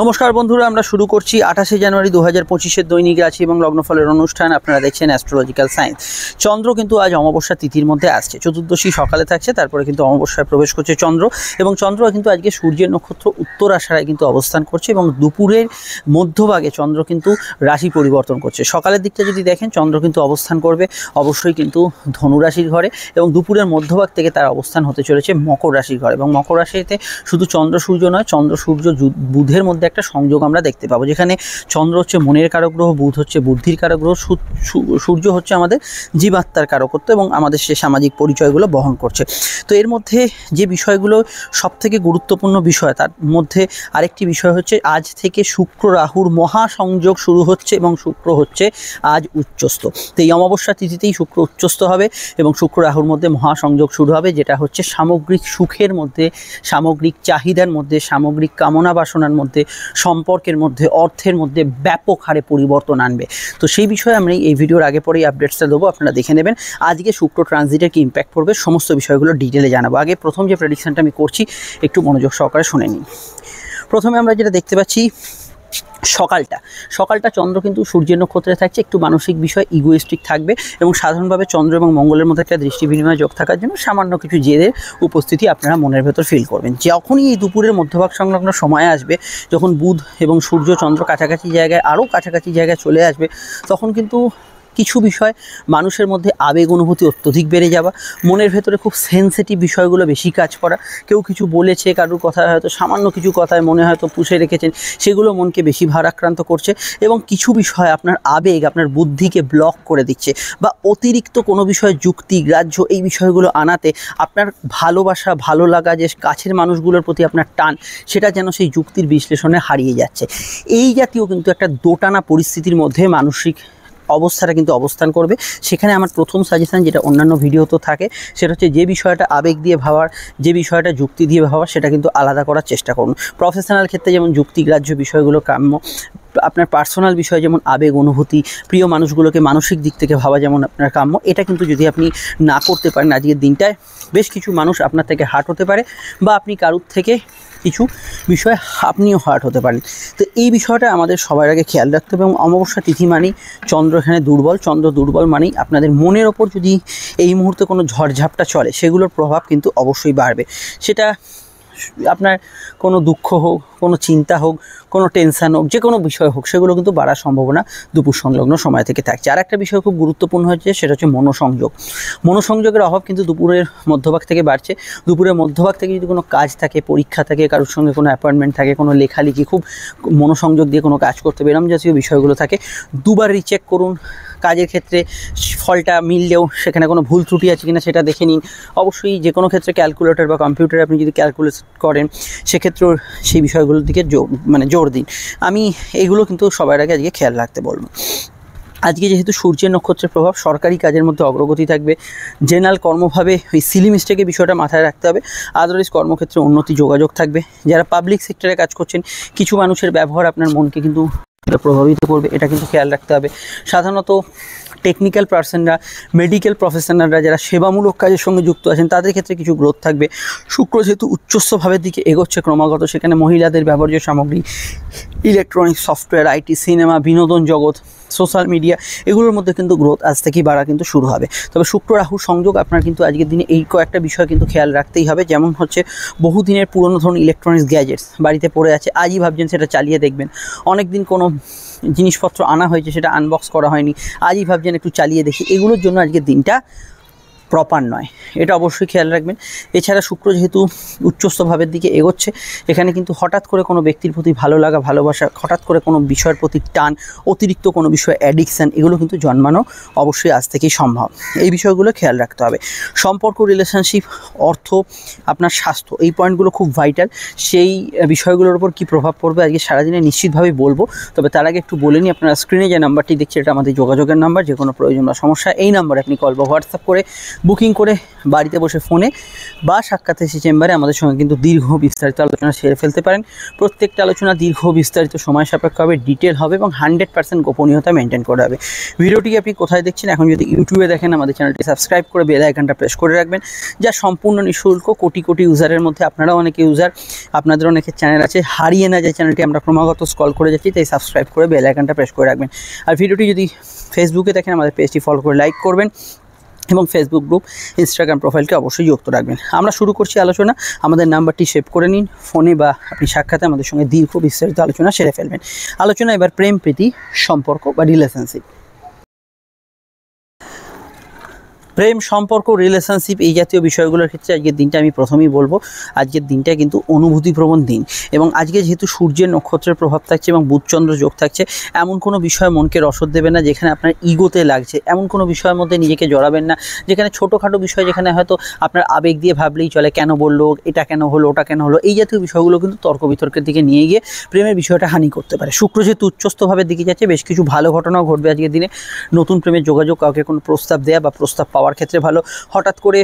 নমস্কার বন্ধুরা, আমরা শুরু করছি 28শে জানুয়ারি 2025-এর দৈনিক রাশি এবং লগ্নফলের অনুষ্ঠান। আপনারা দেখছেন অ্যাস্ট্রোলজিক্যাল সায়েন্স। চন্দ্র কিন্তু আজ অমাবস্যা তিথির মধ্যে আসছে, চতুর্দশী সকালে থাকছে, তারপরে কিন্তু অমাবস্যায় প্রবেশ করছে চন্দ্র। এবং চন্দ্র কিন্তু আজকে সূর্যের নক্ষত্র উত্তর আষাঢ়ায় কিন্তু অবস্থান করছে এবং দুপুরের মধ্যভাগে চন্দ্র কিন্তু রাশি পরিবর্তন করছে। সকালের দিকটা যদি দেখেন, চন্দ্র কিন্তু অবস্থান করবে অবশ্যই কিন্তু ধনু রাশির ঘরে এবং দুপুরের মধ্যভাগ থেকে তার অবস্থান হতে চলেছে মকর রাশির ঘরে। এবং মকর রাশিতে শুধু চন্দ্র সূর্য নয়, চন্দ্র সূর্য বুধের মধ্যে একটা সংযোগ আমরা দেখতে পাবো, যেখানে চন্দ্র হচ্ছে মনের কারক গ্রহ, বুধ হচ্ছে বুদ্ধির কারক গ্রহ, সূর্য হচ্ছে আমাদের জীবাত্মার কারকত্ব এবং আমাদের সে সামাজিক পরিচয়গুলো বহন করছে। তো এর মধ্যে যে বিষয়গুলো সবথেকে গুরুত্বপূর্ণ বিষয়, তার মধ্যে আরেকটি বিষয় হচ্ছে আজ থেকে শুক্র রাহুর মহাসংযোগ শুরু হচ্ছে এবং শুক্র হচ্ছে আজ উচ্চস্থ। তো এই অমাবস্যা তিথিতেই শুক্র উচ্চস্থ হবে এবং শুক্র রাহুর মধ্যে মহাসংযোগ শুরু হবে, যেটা হচ্ছে সামগ্রিক সুখের মধ্যে, সামগ্রিক চাহিদার মধ্যে, সামগ্রিক কামনা বাসনার মধ্যে, সম্পর্কের মধ্যে, অর্থের মধ্যে ব্যাপক হারে পরিবর্তন আনবে। তো সেই বিষয়ে আমি এই ভিডিওর আগে পরেই আপডেটসটা দেবো, আপনারা দেখে নেবেন। আজকে শুক্র ট্রানজিটের কি ইম্প্যাক্ট পড়বে সমস্ত বিষয়গুলো ডিটেলে জানাবো। আগে প্রথম যে প্রেডিকশনটা আমি করছি একটু মনোযোগ সহকারে শুনে নিন। প্রথমে আমরা যেটা দেখতে পাচ্ছি, সকালটা চন্দ্র কিন্তু সূর্যের নক্ষত্রে থাকছে, একটু মানসিক বিষয় ইগোয়েস্টিক থাকবে এবং সাধারণভাবে চন্দ্র এবং মঙ্গলের মধ্যে একটা দৃষ্টি বিনিময় যোগ থাকার জন্য সামান্য কিছু জেদের উপস্থিতি আপনারা মনের ভেতর ফিল করবেন। যখনই এই দুপুরের মধ্যভাগ সংলগ্ন সময় আসবে, যখন বুধ এবং সূর্য চন্দ্র কাছাকাছি জায়গায়, আরও কাছাকাছি জায়গায় চলে আসবে, তখন কিন্তু কিছু বিষয় মানুষের মধ্যে আবেগ অনুভূতি অত্যধিক বেড়ে যাওয়া, মনের ভেতরে খুব সেন্সিটিভ বিষয়গুলো বেশি কাজ করা, কেউ কিছু বলেছে, কারোর কথা হয়তো সামান্য কিছু কথায় মনে হয়তো পুষে রেখেছেন, সেগুলো মনকে বেশি ভারাক্রান্ত করছে এবং কিছু বিষয় আপনার আবেগ, আপনার বুদ্ধিকে ব্লক করে দিচ্ছে বা অতিরিক্ত কোনো বিষয় যুক্তি, গ্রাহ্য এই বিষয়গুলো আনাতে আপনার ভালোবাসা, ভালো লাগা, যে কাছের মানুষগুলোর প্রতি আপনার টান, সেটা যেন সেই যুক্তির বিশ্লেষণে হারিয়ে যাচ্ছে। এই জাতীয় কিন্তু একটা দোটানা পরিস্থিতির মধ্যে মানসিক অবস্থাটা কিন্তু অবস্থান করবে। সেখানে আমার প্রথম সাজেশন, যেটা অন্যান্য ভিডিওতেও থাকে, সেটা হচ্ছে যে বিষয়টা আবেগ দিয়ে ভাবার, যে বিষয়টা যুক্তি দিয়ে ভাবার, সেটা কিন্তু আলাদা করার চেষ্টা করুন। প্রফেশনাল ক্ষেত্রে যেমন যুক্তিগ্রাহ্য বিষয়গুলো কাম্য, আপনার পার্সোনাল বিষয় যেমন আবেগ অনুভূতি, প্রিয় মানুষগুলোকে মানসিক দিক থেকে ভাবা যেমন আপনার কাম্য, এটা কিন্তু যদি আপনি না করতে পারেন, আজকের দিনটায় বেশ কিছু মানুষ আপনার থেকে হার্ট হতে পারে বা আপনি কারুর থেকে কিছু বিষয় আপনিও হার্ট হতে পারেন। তো এই বিষয়টা আমাদের সবার আগে খেয়াল রাখতে হবে। এবং অমাবস্যা তিথি মানেই চন্দ্র এখানে দুর্বল, চন্দ্র দুর্বল মানেই আপনাদের মনের ওপর যদি এই মুহূর্তে কোনো ঝড়ঝাপটা চলে, সেগুলোর প্রভাব কিন্তু অবশ্যই বাড়বে। সেটা আপনার কোনো দুঃখ হোক, কোনো চিন্তা হোক, কোনো টেনশান হোক, যে কোনো বিষয় হোক, সেগুলো কিন্তু বাড়ার সম্ভাবনা দুপুর সংলগ্ন সময় থেকে থাকছে। আর একটা বিষয় খুব গুরুত্বপূর্ণ হচ্ছে, সেটা হচ্ছে মনোসংযোগের অভাব কিন্তু দুপুরের মধ্যভাগ থেকে বাড়ছে। দুপুরের মধ্যভাগ থেকে যদি কোনো কাজ থাকে, পরীক্ষা থাকে, কারোর সঙ্গে কোনো অ্যাপয়েন্টমেন্ট থাকে, কোনো লেখালেখি, খুব মনোসংযোগ দিয়ে কোনো কাজ করতে বেরাম জাতীয় বিষয়গুলো থাকে, দুবার রিচেক করুন। কাজের ক্ষেত্রে ফলটা মিললেও সেখানে কোনো ভুল ত্রুটি আছে কিনা সেটা দেখে নিন। অবশ্যই যে কোনো ক্ষেত্রে ক্যালকুলেটর বা কম্পিউটারে আপনি যদি ক্যালকুলেট করেন, সেক্ষেত্রেও সেই বিষয়গুলোর দিকে জোর দিন। আমি এগুলো কিন্তু সবার আগে আজকে খেয়াল রাখতে বলবো। আজকে যেহেতু সূর্যের নক্ষত্রের প্রভাব, সরকারি কাজের মধ্যে অগ্রগতি থাকবে। জেনারেল কর্মভাবে ওই সিলি মিস্টেকের বিষয়টা মাথায় রাখতে হবে। আদারওয়াইজ কর্মক্ষেত্রে উন্নতি যোগাযোগ থাকবে। যারা পাবলিক সেক্টরে কাজ করছেন, কিছু মানুষের ব্যবহার আপনার মনকে কিন্তু প্রভাবিত করবে, এটা কিন্তু খেয়াল রাখতে হবে। সাধারণত টেকনিক্যাল পার্সনরা, মেডিকেল প্রফেশনালরা যারা সেবামূলক কাজের সঙ্গে যুক্ত আছেন, তাদের ক্ষেত্রে কিছু গ্রোথ থাকবে। শুক্র যেহেতু উচ্চস্থ ভাবের দিকে এগোচ্ছে ক্রমাগত, সেখানে মহিলাদের ব্যবহার্য সামগ্রী, ইলেকট্রনিক্স, সফটওয়্যার, আইটি, সিনেমা, বিনোদন জগৎ, সোশ্যাল মিডিয়া, এগুলোর মধ্যে কিন্তু গ্রোথ আজ থেকেই বাড়া কিন্তু শুরু হবে। তবে শুক্র রাহুর সংযোগ আপনার কিন্তু আজকের দিনে এই কয়েকটা বিষয় কিন্তু খেয়াল রাখতেই হবে। যেমন হচ্ছে, বহুদিনের পুরনো ধরুন ইলেকট্রনিক্স গ্যাজেটস বাড়িতে পড়ে আছে, আজই ভাবছেন সেটা চালিয়ে দেখবেন। অনেক দিন কোনো জিনিসপত্র আনা হয়েছে, সেটা আনবক্স করা হয়নি, আজই ভাবছেন একটু চালিয়ে দেখি, এগুলোর জন্য আজকের দিনটা প্রপার নয়, এটা অবশ্যই খেয়াল রাখবেন। এছাড়া শুক্র যেহেতু উচ্চস্থ ভাবের দিকে এগোচ্ছে, এখানে কিন্তু হঠাৎ করে কোনো ব্যক্তির প্রতি ভালো লাগা, ভালোবাসা, হঠাৎ করে কোনো বিষয়ের প্রতি টান, অতিরিক্ত কোনো বিষয় অ্যাডিকশান, এগুলো কিন্তু জন্মানো অবশ্যই আজ থেকেই সম্ভব। এই বিষয়গুলো খেয়াল রাখতে হবে। সম্পর্ক, রিলেশনশিপ, অর্থ, আপনার স্বাস্থ্য, এই পয়েন্টগুলো খুব ভাইটাল। সেই বিষয়গুলোর উপর কী প্রভাব পড়বে আজকে সারাদিনে নিশ্চিতভাবেই বলবো। তবে তার আগে একটু বলে নিই, আপনারা স্ক্রিনে যে নাম্বারটি দেখছি, এটা আমাদের যোগাযোগের নাম্বার। যে কোনো প্রয়োজন বা সমস্যা এই নাম্বারে আপনি কল বা হোয়াটসঅ্যাপ করে বুকিং করে বাড়িতে বসে ফোনে বা সাক্ষাৎ এসে চেম্বারে আমাদের সঙ্গে কিন্তু দীর্ঘ বিস্তারিত আলোচনা সেরে ফেলতে পারেন। প্রত্যেকটা আলোচনা দীর্ঘ বিস্তারিত সময় সাপেক্ষ হবে, ডিটেল হবে এবং 100% গোপনীয়তা মেনটেন করা হবে। ভিডিওটি আপনি কোথায় দেখছেন, এখন যদি ইউটিউবে দেখেন আমাদের চ্যানেলটি সাবস্ক্রাইব করে বেল আইকনটা প্রেস করে রাখবেন, যা সম্পূর্ণ নিঃশুল্ক। কোটি কোটি ইউজারের মধ্যে আপনারাও অনেকে ইউজার, আপনাদের অনেকের চ্যানেল আছে, হারিয়ে না যায় চ্যানেলটি, আমরা ক্রমাগত স্ক্রল করে যাচ্ছি, তাই সাবস্ক্রাইব করে বেল আইকনটা প্রেস করে রাখবেন। আর ভিডিওটি যদি ফেসবুকে দেখেন আমাদের পেজটি ফলো করে লাইক করবেন এবং ফেসবুক গ্রুপ, ইনস্টাগ্রাম প্রোফাইলকে অবশ্যই যুক্ত রাখবেন। আমরা শুরু করছি আলোচনা। আমাদের নাম্বারটি সেভ করে নিন, ফোনে বা আপনি সাক্ষাতে আমাদের সঙ্গে দীর্ঘ বিস্তারিত আলোচনা সেরে ফেলবেন। আলোচনা এবার প্রেম, প্রীতি, সম্পর্ক বা রিলেশনশিপ। প্রেম, সম্পর্ক, রিলেশনশিপ এই জাতীয় বিষয়গুলোর ক্ষেত্রে আজকের দিনটা আমি প্রথমেই বলবো, আজকের দিনটা কিন্তু অনুভূতিপ্রবণ দিন। এবং আজকে যেহেতু সূর্যের নক্ষত্রের প্রভাব থাকছে এবং বুধচন্দ্র যোগ থাকছে, এমন কোনো বিষয় মনকে রসদ দেবে না যেখানে আপনার ইগোতে লাগছে, এমন কোনো বিষয়ের মধ্যে নিজেকে জড়াবেন না যেখানে ছোটোখাটো বিষয়, যেখানে হয়তো আপনার আবেগ দিয়ে ভাবলেই চলে, কেন বললো, এটা কেন হলো, ওটা কেন হলো, এই জাতীয় বিষয়গুলো কিন্তু তর্ক বিতর্কের দিকে নিয়ে গিয়ে প্রেমের বিষয়টা হানি করতে পারে। শুক্র যেহেতু উচ্চস্থভাবের দিকে যাচ্ছে, বেশ কিছু ভালো ঘটনাও ঘটবে আজকের দিনে। নতুন প্রেমের যোগাযোগ, কাউকে কোনো প্রস্তাব দেওয়া বা প্রস্তাব পাওয়ার ক্ষেত্রে ভালো। হঠাৎ করে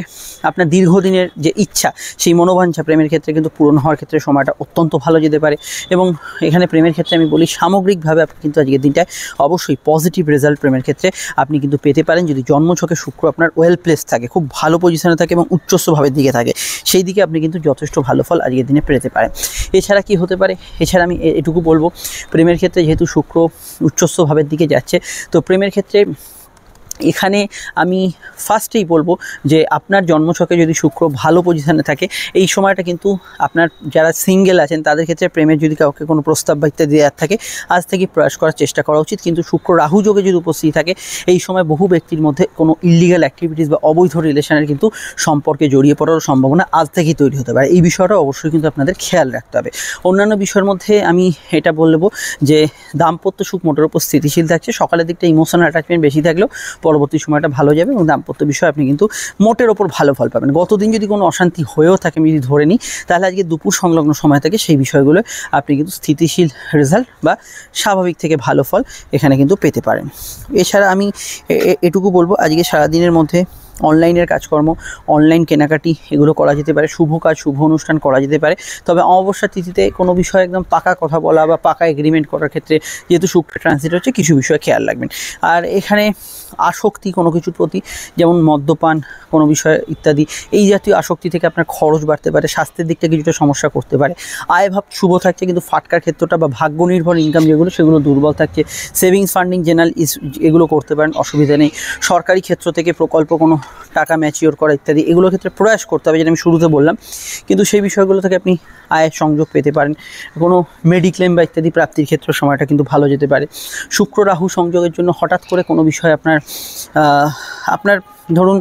আপনার দীর্ঘদিনের যে ইচ্ছা, সেই মনোবাঞ্ছা প্রেমের ক্ষেত্রে কিন্তু পূরণ হওয়ার ক্ষেত্রে সময়টা অত্যন্ত ভালো যেতে পারে। এবং এখানে প্রেমের ক্ষেত্রে আমি বলি, সামগ্রিকভাবে আপনি কিন্তু আজকের দিনটায় অবশ্যই পজিটিভ রেজাল্ট প্রেমের ক্ষেত্রে আপনি কিন্তু পেতে পারেন, যদি জন্মছকে শুক্র আপনার ওয়েল প্লেস থাকে, খুব ভালো পজিশনে থাকে এবং উচ্চস্থভাবের দিকে থাকে, সেই দিকে আপনি কিন্তু যথেষ্ট ভালো ফল আজকের দিনে পেতে পারেন। এছাড়া কি হতে পারে, এছাড়া আমি এটুকু বলবো, প্রেমের ক্ষেত্রে যেহেতু শুক্র উচ্চস্থভাবের দিকে যাচ্ছে, তো প্রেমের ক্ষেত্রে এখানে আমি ফার্স্টেই বলবো যে আপনার জন্মছকে যদি শুক্র ভালো পজিশনে থাকে, এই সময়টা কিন্তু আপনার যারা সিঙ্গেল আছেন তাদের ক্ষেত্রে প্রেমের যদি কাউকে কোনো প্রস্তাব বা ইত্যাদি দেওয়ার থাকে, আজ থেকে প্রয়াস করার চেষ্টা করা উচিত। কিন্তু শুক্র রাহু যোগে যদি উপস্থিত থাকে, এই সময় বহু ব্যক্তির মধ্যে কোনো ইলিগাল অ্যাক্টিভিটিস বা অবৈধ রিলেশনের কিন্তু সম্পর্কে জড়িয়ে পড়ার সম্ভাবনা আজ থেকেই তৈরি হতে পারে। এই বিষয়টা অবশ্যই কিন্তু আপনাদের খেয়াল রাখতে হবে। অন্যান্য বিষয়ের মধ্যে আমি এটা বলবো যে দাম্পত্য সুখ মোটের উপর স্থিতিশীল থাকছে। সকালের দিকটা ইমোশনাল অ্যাটাচমেন্ট বেশি থাকলেও পরবর্তী সময়টা ভালো যাবে এবং দাম্পত্য বিষয়ে আপনি কিন্তু মোটের ওপর ভালো ফল পাবেন। গতদিন যদি কোনো অশান্তি হয়েও থাকে, আমি যদি ধরে নিই, তাহলে আজকে দুপুর সংলগ্ন সময় থেকে সেই বিষয়গুলো আপনি কিন্তু স্থিতিশীল রেজাল্ট বা স্বাভাবিক থেকে ভালো ফল এখানে কিন্তু পেতে পারেন। এছাড়া আমি এটুকু বলবো, আজকে সারাদিনের মধ্যে অনলাইনের কাজকর্ম, অনলাইন কেনাকাটি এগুলো করা যেতে পারে, শুভ কাজ, শুভ অনুষ্ঠান করা যেতে পারে। তবে অমাবস্যা তিথিতে কোনো বিষয়ে একদম পাকা কথা বলা বা পাকা এগ্রিমেন্ট করার ক্ষেত্রে যেহেতু শুক্র ট্রানজিট হচ্ছে, কিছু বিষয়ে খেয়াল রাখবেন। আর এখানে আসক্তি কোনো কিছুর প্রতি, যেমন মদ্যপান কোনো বিষয় ইত্যাদি, এই জাতীয় আসক্তি থেকে আপনার খরচ বাড়তে পারে, স্বাস্থ্যের দিকটা কিছুটা সমস্যা করতে পারে। আয়ভাব শুভ থাকছে, কিন্তু ফাটকার ক্ষেত্রটা বা ভাগ্য নির্ভর ইনকাম যেগুলো, সেগুলো দুর্বল থাকছে। সেভিংস, ফান্ডিং, জেনারেল এগুলো করতে পারেন, অসুবিধা নেই। সরকারি ক্ষেত্র থেকে প্রকল্প কোনো টাকা ম্যাচিওর করা ইত্যাদি, এগুলোর ক্ষেত্রে প্রয়াস করতে হবে, যেটা আমি শুরুতে বললাম, কিন্তু সেই বিষয়গুলো থেকে আপনি আয়ের সংযোগ পেতে পারেন। কোনো মেডিক্লেম বা ইত্যাদি প্রাপ্তির ক্ষেত্রে সময়টা কিন্তু ভালো যেতে পারে। শুক্র রাহু সংযোগের জন্য হঠাৎ করে কোনো বিষয় আপনার ধরুন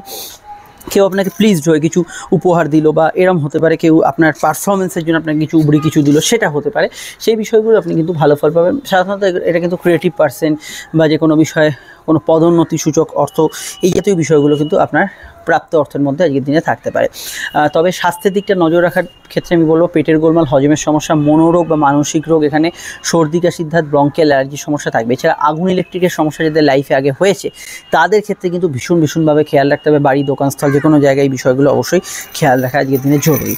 কেউ আপনাকে প্লিজড হয়ে কিছু উপহার দিল, বা এরম হতে পারে কেউ আপনার পারফরমেন্সের জন্য আপনাকে কিছু উবরি কিছু দিল, সেটা হতে পারে। সেই বিষয়গুলো আপনি কিন্তু ভালো ফল পাবেন। সাধারণত এটা কিন্তু ক্রিয়েটিভ পার্সন বা যে কোনো বিষয়ে কোনো পদোন্নতি সূচক অর্থ, এই জাতীয় বিষয়গুলো কিন্তু আপনার প্রাপ্ত অর্থের মধ্যে আজকের দিনে থাকতে পারে। তবে স্বাস্থ্যের দিকটা নজর রাখার ক্ষেত্রে আমি বলবো, পেটের গোলমাল, হজমের সমস্যা, মনোরোগ বা মানসিক রোগ, এখানে সর্দি কাশি, ব্রঙ্কিয়াল অ্যালার্জির সমস্যা থাকবে। এছাড়া আগুন ইলেকট্রিকের সমস্যা যাদের লাইফে আগে হয়েছে, তাদের ক্ষেত্রে কিন্তু ভীষণভাবে খেয়াল রাখতে হবে। বাড়ি, দোকানস্থল, যে কোনো জায়গায় বিষয়গুলো অবশ্যই খেয়াল রাখা আজকের দিনে জরুরি।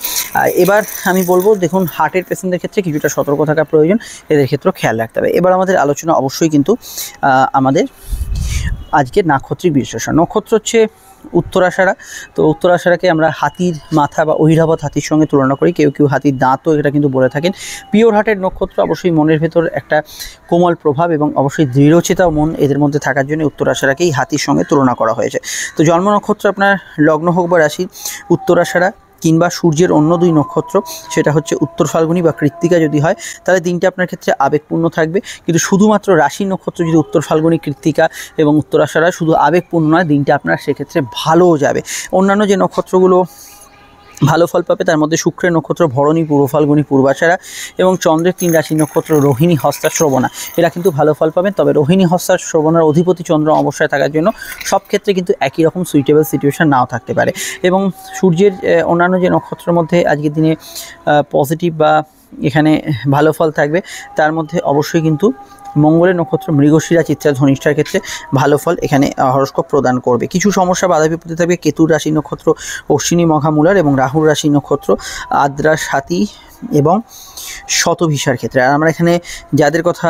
এবার আমি বলবো, দেখুন হার্টের পেশেন্টদের ক্ষেত্রে কিছুটা সতর্ক থাকা প্রয়োজন, এদের ক্ষেত্রেও খেয়াল রাখতে হবে। এবার আমাদের আলোচনা অবশ্যই কিন্তু আমাদের আজকের নাক্ষত্রিক বিশ্লেষণ। নক্ষত্র হচ্ছে উত্তরাষাঢ়া। তো উত্তরাষাঢ়াকে আমরা হাতির মাথা বা ঐরাবত হাতির সঙ্গে তুলনা করি, কেউ হাতির দাঁতও এটা কিন্তু বলে থাকেন। পিওর হার্টের নক্ষত্র, অবশ্যই মনের ভেতর একটা কোমল প্রভাব এবং অবশ্যই দৃঢ়চেতা মন এদের মধ্যে থাকার জন্য উত্তরাষাঢ়াকেই হাতির সঙ্গে তুলনা করা হয়েছে। তো জন্ম নক্ষত্র আপনার লগ্ন হোক বা রাশি উত্তরাষাঢ়া কিংবা সূর্যের অন্য দুই নক্ষত্র, সেটা হচ্ছে উত্তর ফাল্গুনী বা কৃত্তিকা যদি হয়, তাহলে দিনটা আপনার ক্ষেত্রে আবেগপূর্ণ থাকবে। কিন্তু শুধুমাত্র রাশি নক্ষত্র যদি উত্তর ফাল্গুনী, কৃত্তিকা এবং উত্তরাষাঢ়া, শুধু আবেগপূর্ণ নয়, দিনটা আপনার সেক্ষেত্রে ভালোও যাবে। অন্যান্য যে নক্ষত্রগুলো ভালো ফল পাবে, তার মধ্যে শুক্রের নক্ষত্র ভরণী, পূর্ব ফাল্গুনী, পূর্বাষাঢ়া এবং চন্দ্রের 3 রাশি নক্ষত্র রোহিণী, হস্তা, শ্রবণা, এরা কিন্তু ভালো ফল পাবেন। তবে রোহিণী, হস্তা, শ্রবণার অধিপতি চন্দ্র অবশ্যই থাকার জন্য সব ক্ষেত্রে কিন্তু একই রকম সুইটেবল সিচুয়েশন নাও থাকতে পারে। এবং সূর্যের অন্যান্য যে নক্ষত্রের মধ্যে আজকের দিনে পজিটিভ বা এখানে ভালো ফল থাকবে। তার মধ্যে অবশ্যই কিন্তু মঙ্গলের নক্ষত্র মৃগশিরা, চিত্রা, ধনিষ্ঠার ক্ষেত্রে ভালো ফল এখানে হরস্কোপ প্রদান করবে। কিছু সমস্যা বাধা বিপত্তি থাকবে কেতুর রাশি নক্ষত্র অশ্বিনী, মঘা, মূলার এবং রাহুর রাশি নক্ষত্র আদ্রা, স্বাতী এবং শতভিষার ক্ষেত্রে। আর আমরা এখানে যাদের কথা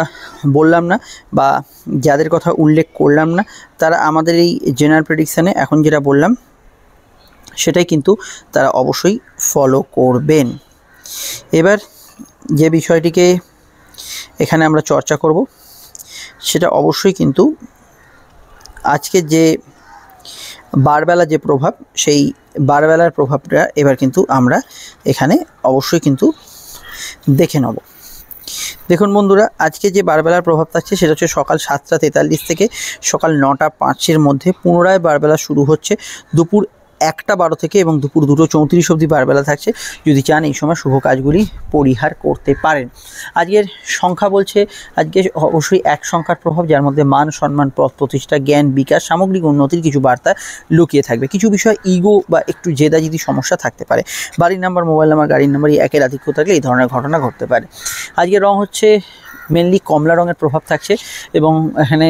বললাম না বা যাদের কথা উল্লেখ করলাম না, তারা আমাদের এই জেনারেল প্রেডিকশানে এখন যেটা বললাম সেটাই কিন্তু তারা অবশ্যই ফলো করবেন। এবার যে বিষয়টিকে এখানে আমরা চর্চা করব সেটা অবশ্যই কিন্তু আজকে যে বারবেলা যে প্রভাব, সেই বারবেলার প্রভাবটা এবার কিন্তু আমরা এখানে অবশ্যই কিন্তু দেখে নেব। দেখুন বন্ধুরা, আজকে যে বারবেলার প্রভাব থাকছে সেটা হচ্ছে সকাল 7টা 43 থেকে সকাল 9টা 5 মধ্যে পুনরায় বারবেলা শুরু হচ্ছে। দুপুর 1টা 12 থেকে এবং দুপুর 2টো 34 অবধি বারবেলা থাকছে। যদি চান এই সময় শুভ কাজগুলি পরিহার করতে পারেন। আজকের সংখ্যা বলছে আজকে অবশ্যই 1 সংখ্যার প্রভাব, যার মধ্যে মান, সম্মান, পদ প্রতিষ্ঠা, জ্ঞান, বিকাশ, সামগ্রিক উন্নতির কিছু বার্তা লুকিয়ে থাকবে। কিছু বিষয় ইগো বা একটু জেদাজিদি সমস্যা থাকতে পারে। বাড়ির নাম্বার, মোবাইল নাম্বার, গাড়ির নাম্বার একের আধিক্য থাকলে এই ধরনের ঘটনা ঘটতে পারে। আজকের রং হচ্ছে মেনলি কমলা রঙের প্রভাব থাকছে এবং এখানে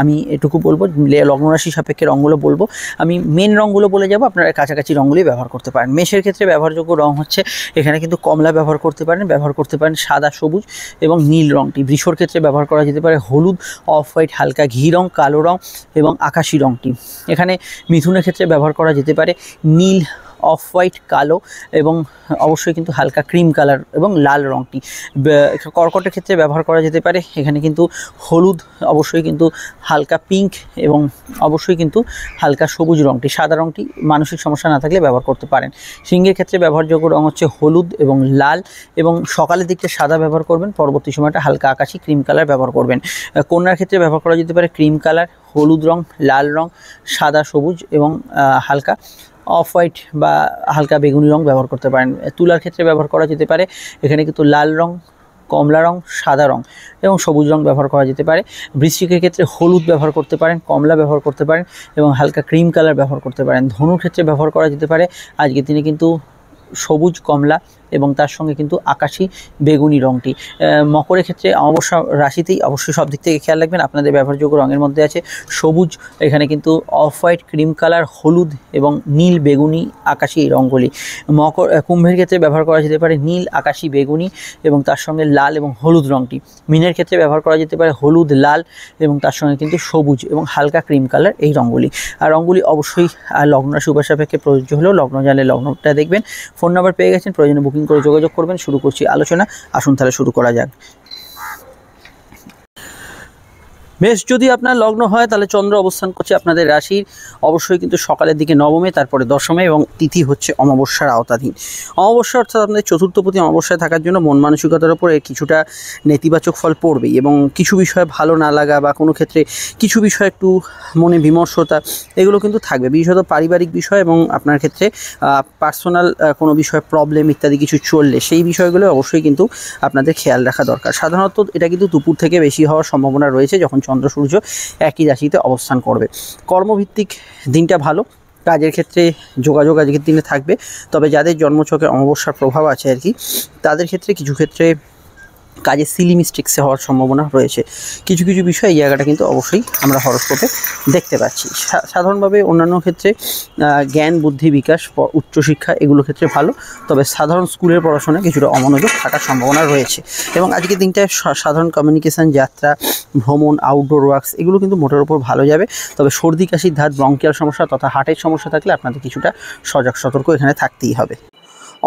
আমি এটুকু বলবো, লগ্নরাশি সাপেক্ষে রঙগুলো বলবো, আমি মেন রঙগুলো বলে যাব, আপনারা কাছাকাছি রঙগুলি ব্যবহার করতে পারেন। মেষের ক্ষেত্রে ব্যবহারযোগ্য রং হচ্ছে এখানে কিন্তু কমলা ব্যবহার করতে পারেন সাদা, সবুজ এবং নীল রঙটি। বৃষর ক্ষেত্রে ব্যবহার করা যেতে পারে হলুদ, অফ হোয়াইট, হালকা ঘি রং, কালো রং এবং আকাশি রঙটি। এখানে মিথুনের ক্ষেত্রে ব্যবহার করা যেতে পারে নীল, অফ হোয়াইট, কালো এবং অবশ্যই কিন্তু হালকা ক্রিম কালার এবং লাল রঙটি। কর্কটের ক্ষেত্রে ব্যবহার করা যেতে পারে এখানে কিন্তু হলুদ, অবশ্যই কিন্তু হালকা পিঙ্ক এবং অবশ্যই কিন্তু হালকা সবুজ রঙটি। সাদা রঙটি মানসিক সমস্যা না থাকলে ব্যবহার করতে পারেন। সিংহের ক্ষেত্রে ব্যবহারযোগ্য রং হচ্ছে হলুদ এবং লাল এবং সকালের দিকটা সাদা ব্যবহার করবেন, পরবর্তী সময়টা হালকা আকাশি ক্রিম কালার ব্যবহার করবেন। কন্যার ক্ষেত্রে ব্যবহার করা যেতে পারে ক্রিম কালার, হলুদ রং, লাল রং, সাদা, সবুজ এবং হালকা অফ হোয়াইট বা হালকা বেগুনি রং ব্যবহার করতে পারেন। তুলার ক্ষেত্রে ব্যবহার করা যেতে পারে এখানে কিন্তু লাল রং, কমলা রং, সাদা রং এবং সবুজ রং ব্যবহার করা যেতে পারে। বৃশ্চিকের ক্ষেত্রে হলুদ ব্যবহার করতে পারেন, কমলা ব্যবহার করতে পারেন এবং হালকা ক্রিম কালার ব্যবহার করতে পারেন। ধনুর ক্ষেত্রে ব্যবহার করা যেতে পারে আজকে তিনি কিন্তু সবুজ, কমলা এবং তার সঙ্গে কিন্তু আকাশি বেগুনি রঙটি। মকরের ক্ষেত্রে অমাবস্যা রাশিতেই অবশ্যই সব দিক থেকে খেয়াল রাখবেন, আপনাদের ব্যবহারযোগ্য রঙের মধ্যে আছে সবুজ, এখানে কিন্তু অফ হোয়াইট, ক্রিম কালার, হলুদ এবং নীল, বেগুনি, আকাশি এই রঙগুলি। কুম্ভের ক্ষেত্রে ব্যবহার করা যেতে পারে নীল, আকাশি, বেগুনি এবং তার সঙ্গে লাল এবং হলুদ রঙটি। মীনের ক্ষেত্রে ব্যবহার করা যেতে পারে হলুদ, লাল এবং তার সঙ্গে কিন্তু সবুজ এবং হালকা ক্রিম কালার এই রঙগুলি। আর রঙগুলি অবশ্যই লগ্ন রাশি উপায় সাপেক্ষে প্রযোজ্য হলেও লগ্ন জানলে লগ্নটা দেখবেন। ফোন নাম্বার পেয়ে গেছেন, প্রয়োজনে বুকিং করে যোগাযোগ করবেন। শুরু করছি আলোচনা, আসুন তাহলে শুরু করা যাক। মেষ যদি আপনার লগ্ন হয় তাহলে চন্দ্র অবস্থান করছে আপনাদের রাশির অবশ্যই কিন্তু সকালের দিকে নবমে, তারপরে দশমে এবং তিথি হচ্ছে অমাবস্যার আওতাধীন। অমাবস্যা অর্থাৎ আপনাদের চতুর্থপতি অমাবস্যায় থাকার জন্য মন মানসিকতার উপরে কিছুটা নেতিবাচক ফল পড়বেই এবং কিছু বিষয়ে ভালো না লাগা বা কোনো ক্ষেত্রে কিছু বিষয় একটু মনে বিমর্ষতা এগুলো কিন্তু থাকবে, বিশেষত পারিবারিক বিষয় এবং আপনার ক্ষেত্রে পার্সোনাল কোনো বিষয়ে প্রবলেম ইত্যাদি কিছু চললে সেই বিষয়গুলো অবশ্যই কিন্তু আপনাদের খেয়াল রাখা দরকার। সাধারণত এটা কিন্তু দুপুর থেকে বেশি হওয়ার সম্ভাবনা রয়েছে যখন চন্দ্র সূর্য একই রাশিতে অবস্থান করবে। কর্মভিত্তিক দিনটা ভালো, কাজের ক্ষেত্রে যোগাযোগ আজকের দিনে থাকবে, তবে যাদের জন্মছকে অমাবস্যার প্রভাব আছে আর কি, তাদের ক্ষেত্রে কিছু ক্ষেত্রে কাজে সিলি মিস্টেক্সে হওয়ার সম্ভাবনা রয়েছে। কিছু কিছু বিষয় এই জায়গাটা কিন্তু অবশ্যই আমরা হরস্কোপে দেখতে পাচ্ছি। সাধারণভাবে অন্যান্য ক্ষেত্রে জ্ঞান, বুদ্ধি, বিকাশ, উচ্চশিক্ষা এগুলো ক্ষেত্রে ভালো, তবে সাধারণ স্কুলের পড়াশোনায় কিছুটা অমনোযোগ থাকার সম্ভাবনা রয়েছে এবং আজকের দিনটায় সাধারণ কমিউনিকেশান, যাত্রা, ভ্রমণ, আউটডোর ওয়ার্কস এগুলো কিন্তু মোটের ওপর ভালো যাবে। তবে সর্দি, কাশির ধাত, ব্রঙ্কিয়াল সমস্যা তথা হার্টের সমস্যা থাকলে আপনাদের কিছুটা সজাগ সতর্ক এখানে থাকতেই হবে।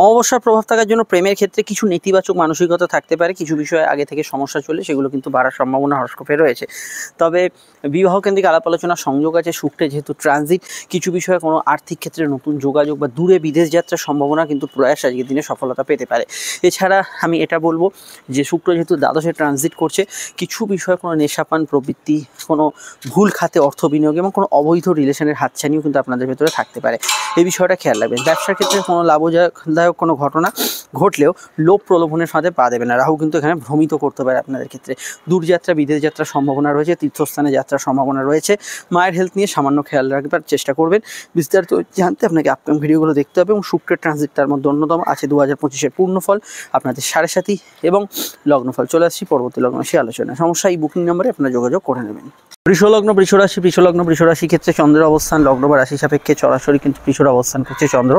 অমাবস্যার প্রভাব থাকার জন্য প্রেমের ক্ষেত্রে কিছু নেতিবাচক মানসিকতা থাকতে পারে, কিছু বিষয়ে আগে থেকে সমস্যা চলে সেগুলো কিন্তু বাড়ার সম্ভাবনা হরস্কোপে রয়েছে। তবে বিবাহ কেন্দ্রিক আলাপ আলোচনার সংযোগ আছে, শুক্রে যেহেতু ট্রানজিট, কিছু বিষয়ে কোনো আর্থিক ক্ষেত্রে নতুন যোগাযোগ বা দূরে বিদেশ যাত্রার সম্ভাবনা কিন্তু প্রয়াস আজকের দিনে সফলতা পেতে পারে। এছাড়া আমি এটা বলবো যে শুক্র যেহেতু দ্বাদশে ট্রানজিট করছে, কিছু বিষয়ে কোনো নেশাপান প্রবৃত্তি, কোনো ভুল খাতে অর্থ বিনিয়োগ এবং কোনো অবৈধ রিলেশনের হাতছানিও কিন্তু আপনাদের ভেতরে থাকতে পারে, এই বিষয়টা খেয়াল রাখবেন। ব্যবসার ক্ষেত্রে কোনো লাভদায়ক বেদনাদায়ক কোনো ঘটনা ঘটলেও লোভ প্রলোভনের ফাঁদে পা দেবে না। রাহু কিন্তু এখানে ভ্রমিত করতে পারে আপনাদের ক্ষেত্রে। দূরযাত্রা, বিদেশ যাত্রার সম্ভাবনা রয়েছে, তীর্থস্থানে যাত্রার সম্ভাবনা রয়েছে। মায়ের হেলথ নিয়ে সামান্য খেয়াল রাখবার চেষ্টা করবেন। বিস্তারিত জানতে আপনাকে আপকামিং ভিডিওগুলো দেখতে হবে এবং শুক্রের ট্রানজিট তার মধ্যে অন্যতম আছে 2025-এর পূর্ণফল, আপনাদের 7.5 এবং লগ্নফল। চলে আসছি পরবর্তী লগ্ন রাশি আলোচনা। সমস্যা এই বুকিং নম্বরে আপনারা যোগাযোগ করে নেবেন। বৃষলগ্ন, বৃষরাশি, বৃষলগ্ন, বৃষরাশি ক্ষেত্রে চন্দ্রের অবস্থান লগ্ন বা রাশি সাপেক্ষে সরাসরি কিন্তু বৃষর অবস্থান করছে চন্দ্র।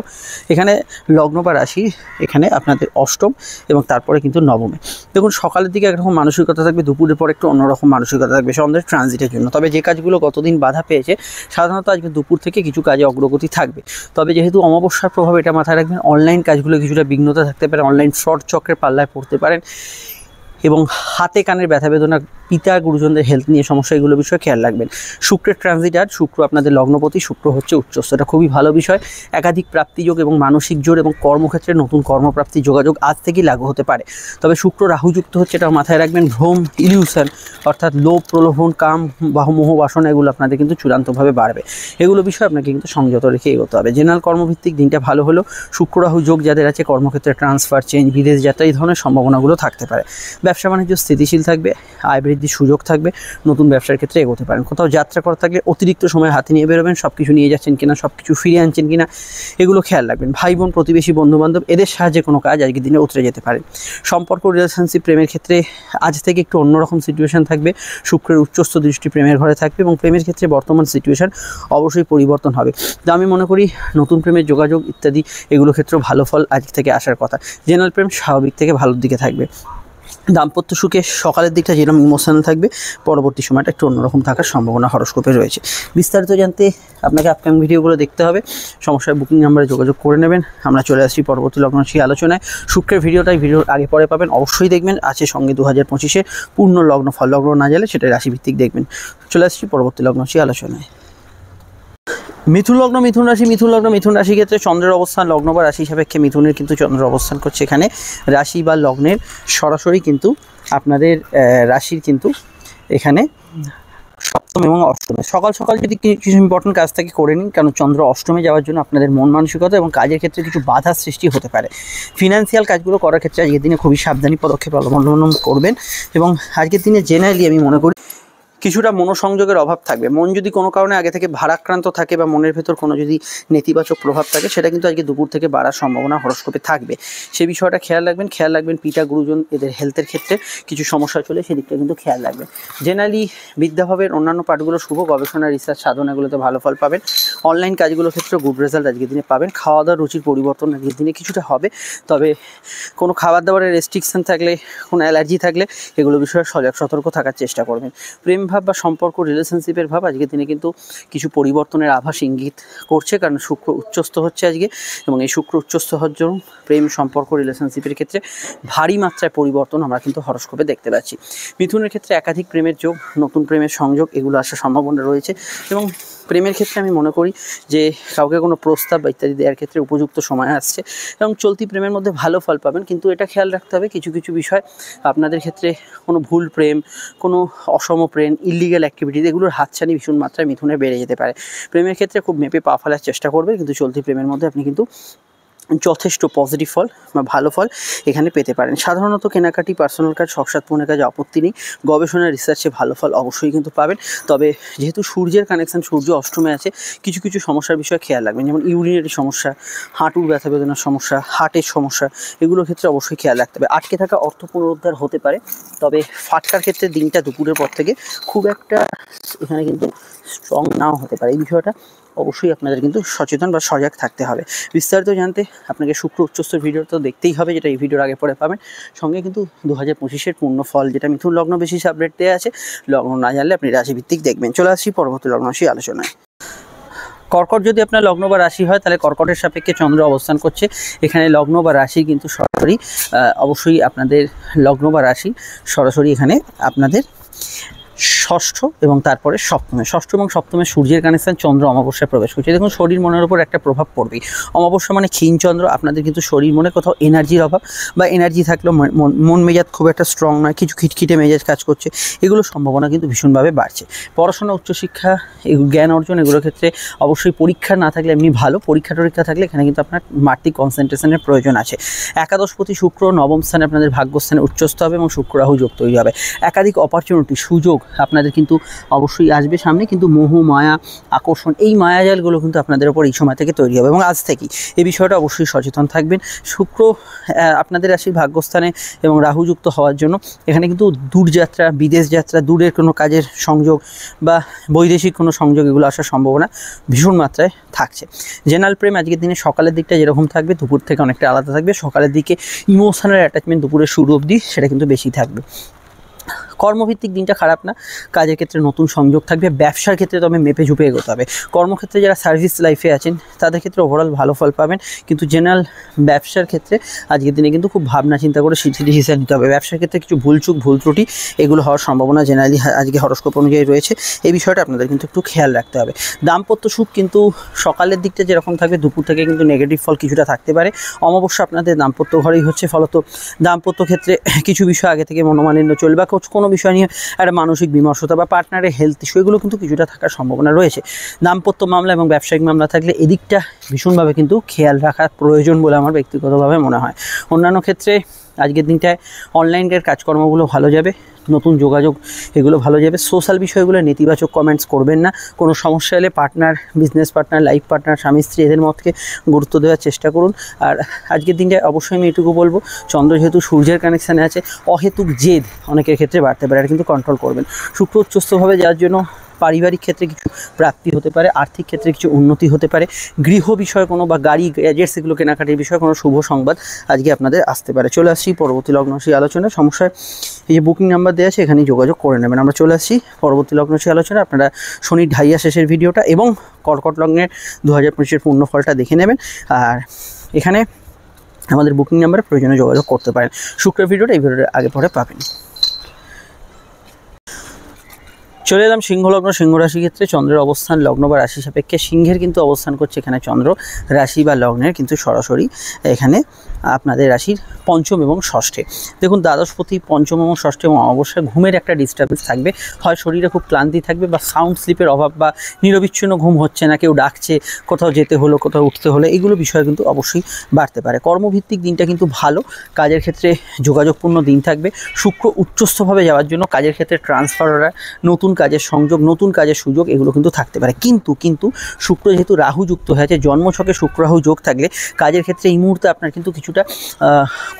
এখানে লগ্ন বা রাশি এখানে আপনাদের অষ্টম এবং তারপরে কিন্তু নবমে। দেখুন সকালের দিকে একরকম মানসিকতা থাকবে, দুপুরের পর একটু অন্যরকম মানসিকতা থাকবে চন্দ্রের ট্রানজিটের জন্য। তবে যে কাজগুলো গতদিন বাধা পেয়েছে সাধারণত আজকে দুপুর থেকে কিছু কাজে অগ্রগতি থাকবে। তবে যেহেতু অমাবস্যার প্রভাব, এটা মাথায় রাখবেন, অনলাইন কাজগুলো কিছুটা বিঘ্নতা থাকতে পারে, অনলাইন ফ্রড চক্রের পাল্লায় পড়তে পারেন এবং হাতে কানের ব্যথা বেদনা, পিতা গুরুজনদের হেলথ নিয়ে সমস্যা, এগুলো বিষয়ে খেয়াল রাখবেন। শুক্রের ট্রানজিট, আর শুক্র আপনাদের লগ্নপতি, শুক্র হচ্ছে উচ্চস্থ, এটা খুবই ভালো বিষয়। একাধিক প্রাপ্তিযোগ এবং মানসিক জোর এবং কর্মক্ষেত্রে নতুন কর্মপ্রাপ্তি যোগাযোগ আজ থেকেই লাগু হতে পারে। তবে শুক্র রাহুযুক্ত হচ্ছে, এটা মাথায় রাখবেন। ভ্রম, ইলিউশন অর্থাৎ লোভ প্রলোভন, কাম বা মোহ বাসনা, এগুলো আপনাদের কিন্তু চূড়ান্তভাবে বাড়বে। এগুলো বিষয়ে আপনাকে কিন্তু সংযত রেখে এগোতে হবে। জেনারেল কর্মভিত্তিক দিনটা ভালো হলো। শুক্র রাহু যোগ যাদের আছে, কর্মক্ষেত্রে ট্রান্সফার, চেঞ্জ, বিদেশ যাত্রা, এই ধরনের সম্ভাবনাগুলো থাকতে পারে। ব্যবসা বাণিজ্য স্থিতিশীল থাকবে, আয় বৃদ্ধির সুযোগ থাকবে, নতুন ব্যবসার ক্ষেত্রে এগোতে পারেন। কোথাও যাত্রা করা থাকলে অতিরিক্ত সময় হাতে নিয়ে বেরোবেন, সব কিছু নিয়ে যাচ্ছেন কিনা, সব কিছু ফিরিয়ে আনছেন কিনা, এগুলো খেয়াল রাখবেন। ভাই বোন, প্রতিবেশী, বন্ধুবান্ধব, এদের সাহায্যে কোনো কাজ আজকের দিনে উতরে যেতে পারে। সম্পর্ক, রিলেশনশিপ, প্রেমের ক্ষেত্রে আজ থেকে একটু অন্যরকম সিচুয়েশন থাকবে। শুক্রের উচ্চস্থ দৃষ্টি প্রেমের ঘরে থাকবে এবং প্রেমের ক্ষেত্রে বর্তমান সিচুয়েশন অবশ্যই পরিবর্তন হবে। তো আমি মনে করি নতুন প্রেমের যোগাযোগ ইত্যাদি এগুলো ক্ষেত্রেও ভালো ফল আজ থেকে আসার কথা। জেনারেল প্রেম স্বাভাবিক থেকে ভালোর দিকে থাকবে। দাম্পত্য সুখে সকালের দিকটা যেরকম ইমোশনাল থাকবে, পরবর্তী সময়টা একটু অন্যরকম থাকার সম্ভাবনা হরস্কোপে রয়েছে। বিস্তারিত জানতে আপনাকে আপকামিং ভিডিওগুলো দেখতে হবে। সমস্যার বুকিং নাম্বারে যোগাযোগ করে নেবেন। আমরা চলে আসছি পরবর্তী লগ্ন রাশি আলোচনায়। শুক্রের ভিডিওর আগে পরে পাবেন, অবশ্যই দেখবেন। আছে সঙ্গে 2025-এর পূর্ণ লগ্ন ফল, লগ্ন না জানলে সেটা রাশিভিত্তিক দেখবেন। চলে আসছি পরবর্তী লগ্ন রাশি আলোচনায়। মিথুন লগ্ন, মিথুন রাশি, মিথুন লগ্ন, মিথুন রাশি ক্ষেত্রে চন্দ্রের অবস্থান লগ্ন বা রাশি সাপেক্ষে মিথুনের কিন্তু চন্দ্রের অবস্থান করছে এখানে রাশি বা লগ্নের সরাসরি কিন্তু আপনাদের রাশির কিন্তু এখানে সপ্তম এবং অষ্টমে। সকাল সকাল যদি কিছু ইম্পর্টেন্ট কাজ থেকে করে নিন, কারণ চন্দ্র অষ্টমে যাওয়ার জন্য আপনাদের মন মানসিকতা এবং কাজের ক্ষেত্রে কিছু বাধার সৃষ্টি হতে পারে। ফিনান্সিয়াল কাজগুলো করার ক্ষেত্রে আজকের দিনে খুবই সাবধানী পদক্ষেপ অবলম্বন করবেন এবং আজকের দিনে জেনারেলি আমি মনে করি কিছুটা মনোসংযোগের অভাব থাকবে। মন যদি কোনো কারণে আগে থেকে ভারাক্রান্ত থাকে বা মনের ভেতর কোনো যদি নেতিবাচক প্রভাব থাকে, সেটা কিন্তু আজকে দুপুর থেকে বাড়ার সম্ভাবনা হরস্কোপে থাকবে। সেই বিষয়টা খেয়াল রাখবেন। খেয়াল রাখবেন পিতা গুরুজন এদের হেলথের ক্ষেত্রে কিছু সমস্যা চলে, সেদিকটা কিন্তু খেয়াল রাখবেন। জেনারেলি বিদ্যাভাবের অন্যান্য পাঠগুলো শুভ, গবেষণা, রিসার্চ, সাধনাগুলোতে ভালো ফল পাবেন। অনলাইন কাজগুলোর ক্ষেত্রে গুড রেজাল্ট আজকের দিনে পাবেন। খাওয়া দাওয়ার রুচির পরিবর্তন আজকের দিনে কিছুটা হবে। তবে কোনো খাবার দাবারের রেস্ট্রিকশান থাকলে, কোনো অ্যালার্জি থাকলে এগুলো বিষয়ে সজাগ সতর্ক থাকার চেষ্টা করবেন। প্রেম ভাব বা সম্পর্ক, রিলেশনশিপের ভাব আজকের দিনে কিন্তু কিছু পরিবর্তনের আভাস ইঙ্গিত করছে, কারণ শুক্র উচ্চস্থ হচ্ছে আজকে এবং এই শুক্র উচ্চস্থ হওয়ার জন্য প্রেম, সম্পর্ক, রিলেশনশিপের ক্ষেত্রে ভারী মাত্রায় পরিবর্তন আমরা কিন্তু হরস্কোপে দেখতে পাচ্ছি। মিথুনের ক্ষেত্রে একাধিক প্রেমের যোগ, নতুন প্রেমের সংযোগ, এগুলো আসার সম্ভাবনা রয়েছে এবং প্রেমের ক্ষেত্রে আমি মনে করি যে কাউকে কোনো প্রস্তাব বা ইত্যাদি দেওয়ার ক্ষেত্রে উপযুক্ত সময় আসছে এবং চলতি প্রেমের মধ্যে ভালো ফল পাবেন। কিন্তু এটা খেয়াল রাখতে হবে কিছু কিছু বিষয় আপনাদের ক্ষেত্রে কোনো ভুল প্রেম, কোনো অসম প্রেম, ইলিগাল অ্যাক্টিভিটিস, এগুলোর হাতছানি ভীষণ মাত্রায় মিথুনে বেড়ে যেতে পারে। প্রেমের ক্ষেত্রে খুব মেপে পা ফেলার চেষ্টা করবে, কিন্তু চলতি প্রেমের মধ্যে আপনি কিন্তু যথেষ্ট পজিটিভ ফল বা ভালো ফল এখানে পেতে পারেন। সাধারণত কেনাকাটি, পার্সোনাল কাজ, শখসাদ পূরণের কাজে আপত্তি নেই। গবেষণা, রিসার্চে ভালো ফল অবশ্যই কিন্তু পাবেন। তবে যেহেতু সূর্যের কানেকশান, সূর্য অষ্টমে আছে, কিছু কিছু সমস্যার বিষয়ে খেয়াল রাখবেন, যেমন ইউরিনারি সমস্যা, হাঁটুর ব্যথা বেদনার সমস্যা, হার্টের সমস্যা, এগুলোর ক্ষেত্রে অবশ্যই খেয়াল রাখতে হবে। আটকে থাকা অর্থ পুনরুদ্ধার হতে পারে, তবে ফাটকার ক্ষেত্রে দিনটা দুপুরের পর থেকে খুব একটা এখানে কিন্তু স্ট্রং নাও হতে পারে। এই বিষয়টা অবশ্যই আপনাদের কিন্তু সচেতন বা সজাগ থাকতে হবে। বিস্তারিত জানতে আপনাকে শুক্র উচ্চস্থ ভিডিও তো দেখতেই হবে, যেটা এই ভিডিওর আগে পরে পাবেন। সঙ্গে কিন্তু 2025-এর পূর্ণ ফল, যেটা মিথুন লগ্ন বেশি আপডেট দেওয়া আছে, লগ্ন না জানলে আপনি রাশিভিত্তিক দেখবেন। চলে আসছি পরবর্তী লগ্ন রাশি আলোচনায়। কর্কট যদি আপনার লগ্ন বা রাশি হয়, তাহলে কর্কটের সাপেক্ষে চন্দ্র অবস্থান করছে এখানে লগ্ন বা রাশি কিন্তু সরাসরি অবশ্যই আপনাদের লগ্ন বা রাশি সরাসরি এখানে আপনাদের ষষ্ঠ এবং তারপরে সপ্তমে। ষষ্ঠ এবং সপ্তমে সূর্যের কানেকশন, চন্দ্র অমাবস্যায় প্রবেশ করছে। দেখুন শরীর মনের উপর একটা প্রভাব পড়বেই। অমাবস্যা মানে ক্ষীণ চন্দ্র, আপনাদের কিন্তু শরীর মনে কোথাও এনার্জির অভাব বা এনার্জি থাকলেও মন মেজাজ খুব একটা স্ট্রং নয়, কিছু খিটখিটে মেজাজ কাজ করছে, এগুলোর সম্ভাবনা কিন্তু ভীষণভাবে বাড়ছে। পড়াশোনা, উচ্চশিক্ষা, জ্ঞান অর্জন, এগুলোর ক্ষেত্রে অবশ্যই পরীক্ষা না থাকলে এমনি ভালো, পরীক্ষা টরীক্ষা থাকলে এখানে কিন্তু আপনার মাত্রিক কনসেন্ট্রেশনের প্রয়োজন আছে। একাদশপতি শুক্র নবম স্থানে আপনাদের ভাগ্যস্থানে উচ্চস্থ হবে এবং শুক্র রাহু যোগ তৈরি হবে। একাধিক অপরচুনিটি, সুযোগ আপনাদের কিন্তু অবশ্যই আসবে সামনে, কিন্তু মোহ মায়া আকর্ষণ, এই মায়াজালগুলো কিন্তু আপনাদের ওপর এই সময় থেকে তৈরি হবে এবং আজ থেকেই এই বিষয়টা অবশ্যই সচেতন থাকবেন। শুক্র আপনাদের রাশির ভাগ্যস্থানে এবং রাহুযুক্ত হওয়ার জন্য এখানে কিন্তু দূরযাত্রা, বিদেশ যাত্রা, দূরের কোনো কাজের সংযোগ বা বৈদেশিক কোনো সংযোগ, এগুলো আসার সম্ভাবনা ভীষণ মাত্রায় থাকছে। জেনারেল প্রেম আজকের দিনে সকালের দিকটা যেরকম থাকবে, দুপুর থেকে অনেকটা আলাদা থাকবে। সকালের দিকে ইমোশনাল অ্যাটাচমেন্ট দুপুরের শুরু অবধি সেটা কিন্তু বেশি থাকবে। কর্মভিত্তিক দিনটা খারাপ না, কাজের ক্ষেত্রে নতুন সংযোগ থাকবে। ব্যবসার ক্ষেত্রে তবে মেপে ঝুপে এগোতে হবে। কর্মক্ষেত্রে যারা সার্ভিস লাইফে আছেন তাদের ক্ষেত্রে ওভারঅল ভালো ফল পাবেন, কিন্তু জেনারেল ব্যবসার ক্ষেত্রে আজকের দিনে কিন্তু খুব ভাবনা চিন্তা করে ডিসিশন নিতে হবে। ব্যবসার ক্ষেত্রে কিছু ভুলচুক, ভুল ত্রুটি এগুলো হওয়ার সম্ভাবনা জেনারেলি আজকে হরস্কোপ অনুযায়ী রয়েছে। এই বিষয়টা আপনাদের কিন্তু একটু খেয়াল রাখতে হবে। দাম্পত্য সুখ কিন্তু সকালের দিকটা যেরকম থাকবে, দুপুর থেকে কিন্তু নেগেটিভ ফল কিছুটা থাকতে পারে। অমাবস্যা আপনাদের দাম্পত্য ঘরেই হচ্ছে, ফলত দাম্পত্য ক্ষেত্রে কিছু বিষয় আগে থেকে মনোমালিন্য চলবে বা কোনো বিষয় নিয়ে একটা মানসিক বিমর্ষতা বা পার্টনারের হেলথ ইস্যু, এগুলো কিন্তু কিছুটা থাকার সম্ভাবনা রয়েছে। দাম্পত্য মামলা এবং ব্যবসায়িক মামলা থাকলে এদিকটা ভীষণভাবে কিন্তু খেয়াল রাখা প্রয়োজন বলে আমার ব্যক্তিগতভাবে মনে হয়। অন্যান্য ক্ষেত্রে আজকের দিনটায় অনলাইনের কাজকর্মগুলো ভালো যাবে, নতুন যোগাযোগ এগুলো ভালো যাবে। সোশ্যাল বিষয়গুলো নেতিবাচক কমেন্টস করবেন না। কোনো সমস্যা এলে partner, business partner, life partner, স্বামী স্ত্রী, এদের মতকে গুরুত্ব দেওয়ার চেষ্টা করুন। আর আজকের দিনটায় অবশ্যই আমি এটুকু বলবো, চন্দ্র যেহেতু সূর্যের কানেকশানে আছে, অহেতুক জেদ অনেকের ক্ষেত্রে বাড়তে পারে, আর কিন্তু কন্ট্রোল করবেন। শুক্র উচ্চস্থভাবে যার জন্য পারিবারিক ক্ষেত্রে কিছু প্রাপ্তি হতে পারে, আর্থিক ক্ষেত্রে কিছু উন্নতি হতে পারে, গৃহ বিষয়ে কোনো বা গাড়ি গ্যাজেটস এগুলো কেনাকাটির বিষয়ে কোনো শুভ সংবাদ আজকে আপনাদের আসতে পারে। চলে আসছি পরবর্তী লগ্নরাশি আলোচনায়। সমস্যায় এই যে বুকিং নাম্বার দেওয়া আছে এখানেই যোগাযোগ করে নেবেন। আমরা চলে আসছি পরবর্তী লগ্নরাশি আলোচনা। আপনারা শনির ঢাইয়া শেষের ভিডিওটা এবং কর্কট লগ্নের 2025-এর পূর্ণফলটা দেখে নেবেন। আর এখানে আমাদের বুকিং নাম্বারে প্রয়োজনে যোগাযোগ করতে পারেন। শুক্রের ভিডিওটা এই ভিডিওর আগে পরে পাবেন। চলে এলাম সিংহ লগ্ন, সিংহ রাশি ক্ষেত্রে চন্দ্রের অবস্থান লগ্ন বা রাশি সাপেক্ষে সিংহের কিন্তু অবস্থান করছে এখানে চন্দ্র রাশি বা লগ্নের কিন্তু সরাসরি এখানে আপনাদের রাশির পঞ্চম এবং ষষ্ঠে। দেখুন দ্বাদশপতি পঞ্চম এবং ষষ্ঠে এবং অবশ্যই ঘুমের একটা ডিস্টার্বেন্স থাকবে, হয় শরীরে খুব ক্লান্তি থাকবে বা সাউন্ড স্লিপের অভাব বা নিরবিচ্ছিন্ন ঘুম হচ্ছে না, কেউ ডাকছে, কোথাও যেতে হলো, কোথাও উঠতে হলো, এগুলো বিষয় কিন্তু অবশ্যই বাড়তে পারে। কর্মভিত্তিক দিনটা কিন্তু ভালো, কাজের ক্ষেত্রে যোগাযোগপূর্ণ দিন থাকবে। শুক্র উচ্চস্থভাবে যাওয়ার জন্য কাজের ক্ষেত্রে ট্রান্সফার করা, নতুন কাজের সংযোগ, নতুন কাজের সুযোগ এগুলো কিন্তু থাকতে পারে। কিন্তু শুক্র যেহেতু রাহু যুক্ত হয়েছে, জন্মছকে শুক্র রাহু যোগ থাকলে কাজের ক্ষেত্রে এই মুহূর্তে আপনার কিন্তু কিছুটা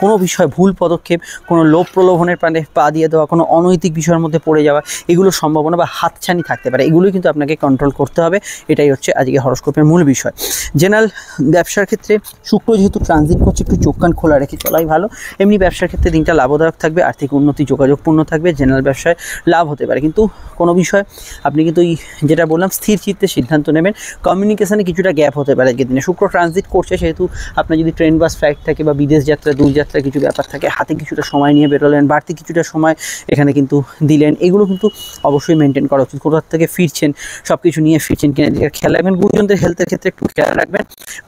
কোনো বিষয় ভুল পদক্ষেপ, কোনো লোভ প্রলোভনের প্রাণে পা দিয়ে দেওয়া, কোনো অনৈতিক বিষয়ের মধ্যে পড়ে যাওয়া, এগুলোর সম্ভাবনা বা হাতছানি থাকতে পারে। এগুলোই কিন্তু আপনাকে কন্ট্রোল করতে হবে। এটাই হচ্ছে আজকে হরস্কোপের মূল বিষয়। জেনারেল ব্যবসার ক্ষেত্রে শুক্র যেহেতু ট্রানজিট করছে, একটু চোখ কান খোলা রেখে চলাই ভালো। এমনি ব্যবসার ক্ষেত্রে দিনটা লাভদায়ক থাকবে, আর্থিক উন্নতি যোগাযোগপূর্ণ থাকবে, জেনারেল ব্যবসায় লাভ হতে পারে। কিন্তু কোনো বিষয় আপনি কিন্তু এই যেটা বললাম স্থির চিত্তে সিদ্ধান্ত নেবেন। কমিউনিকেশানে কিছুটা গ্যাপ হতে পারে আজকের দিনে। শুক্র ট্রানজিট করছে সেহেতু আপনার যদি ট্রেন বাস ফ্লাইট থাকে বা বিদেশ যাত্রা, দূরযাত্রা কিছু ব্যাপার থাকে, হাতে কিছুটা সময় নিয়ে বেরোলেন, বাড়তি কিছুটা সময় এখানে কিন্তু দিলেন, এগুলো কিন্তু অবশ্যই মেনটেন করা উচিত। কোথাও থেকে ফিরছেন, সব কিছু নিয়ে ফিরছেন কিনা খেয়াল রাখবেন। গুরুজনদের হেলথের ক্ষেত্রে একটু খেয়াল রাখবেন।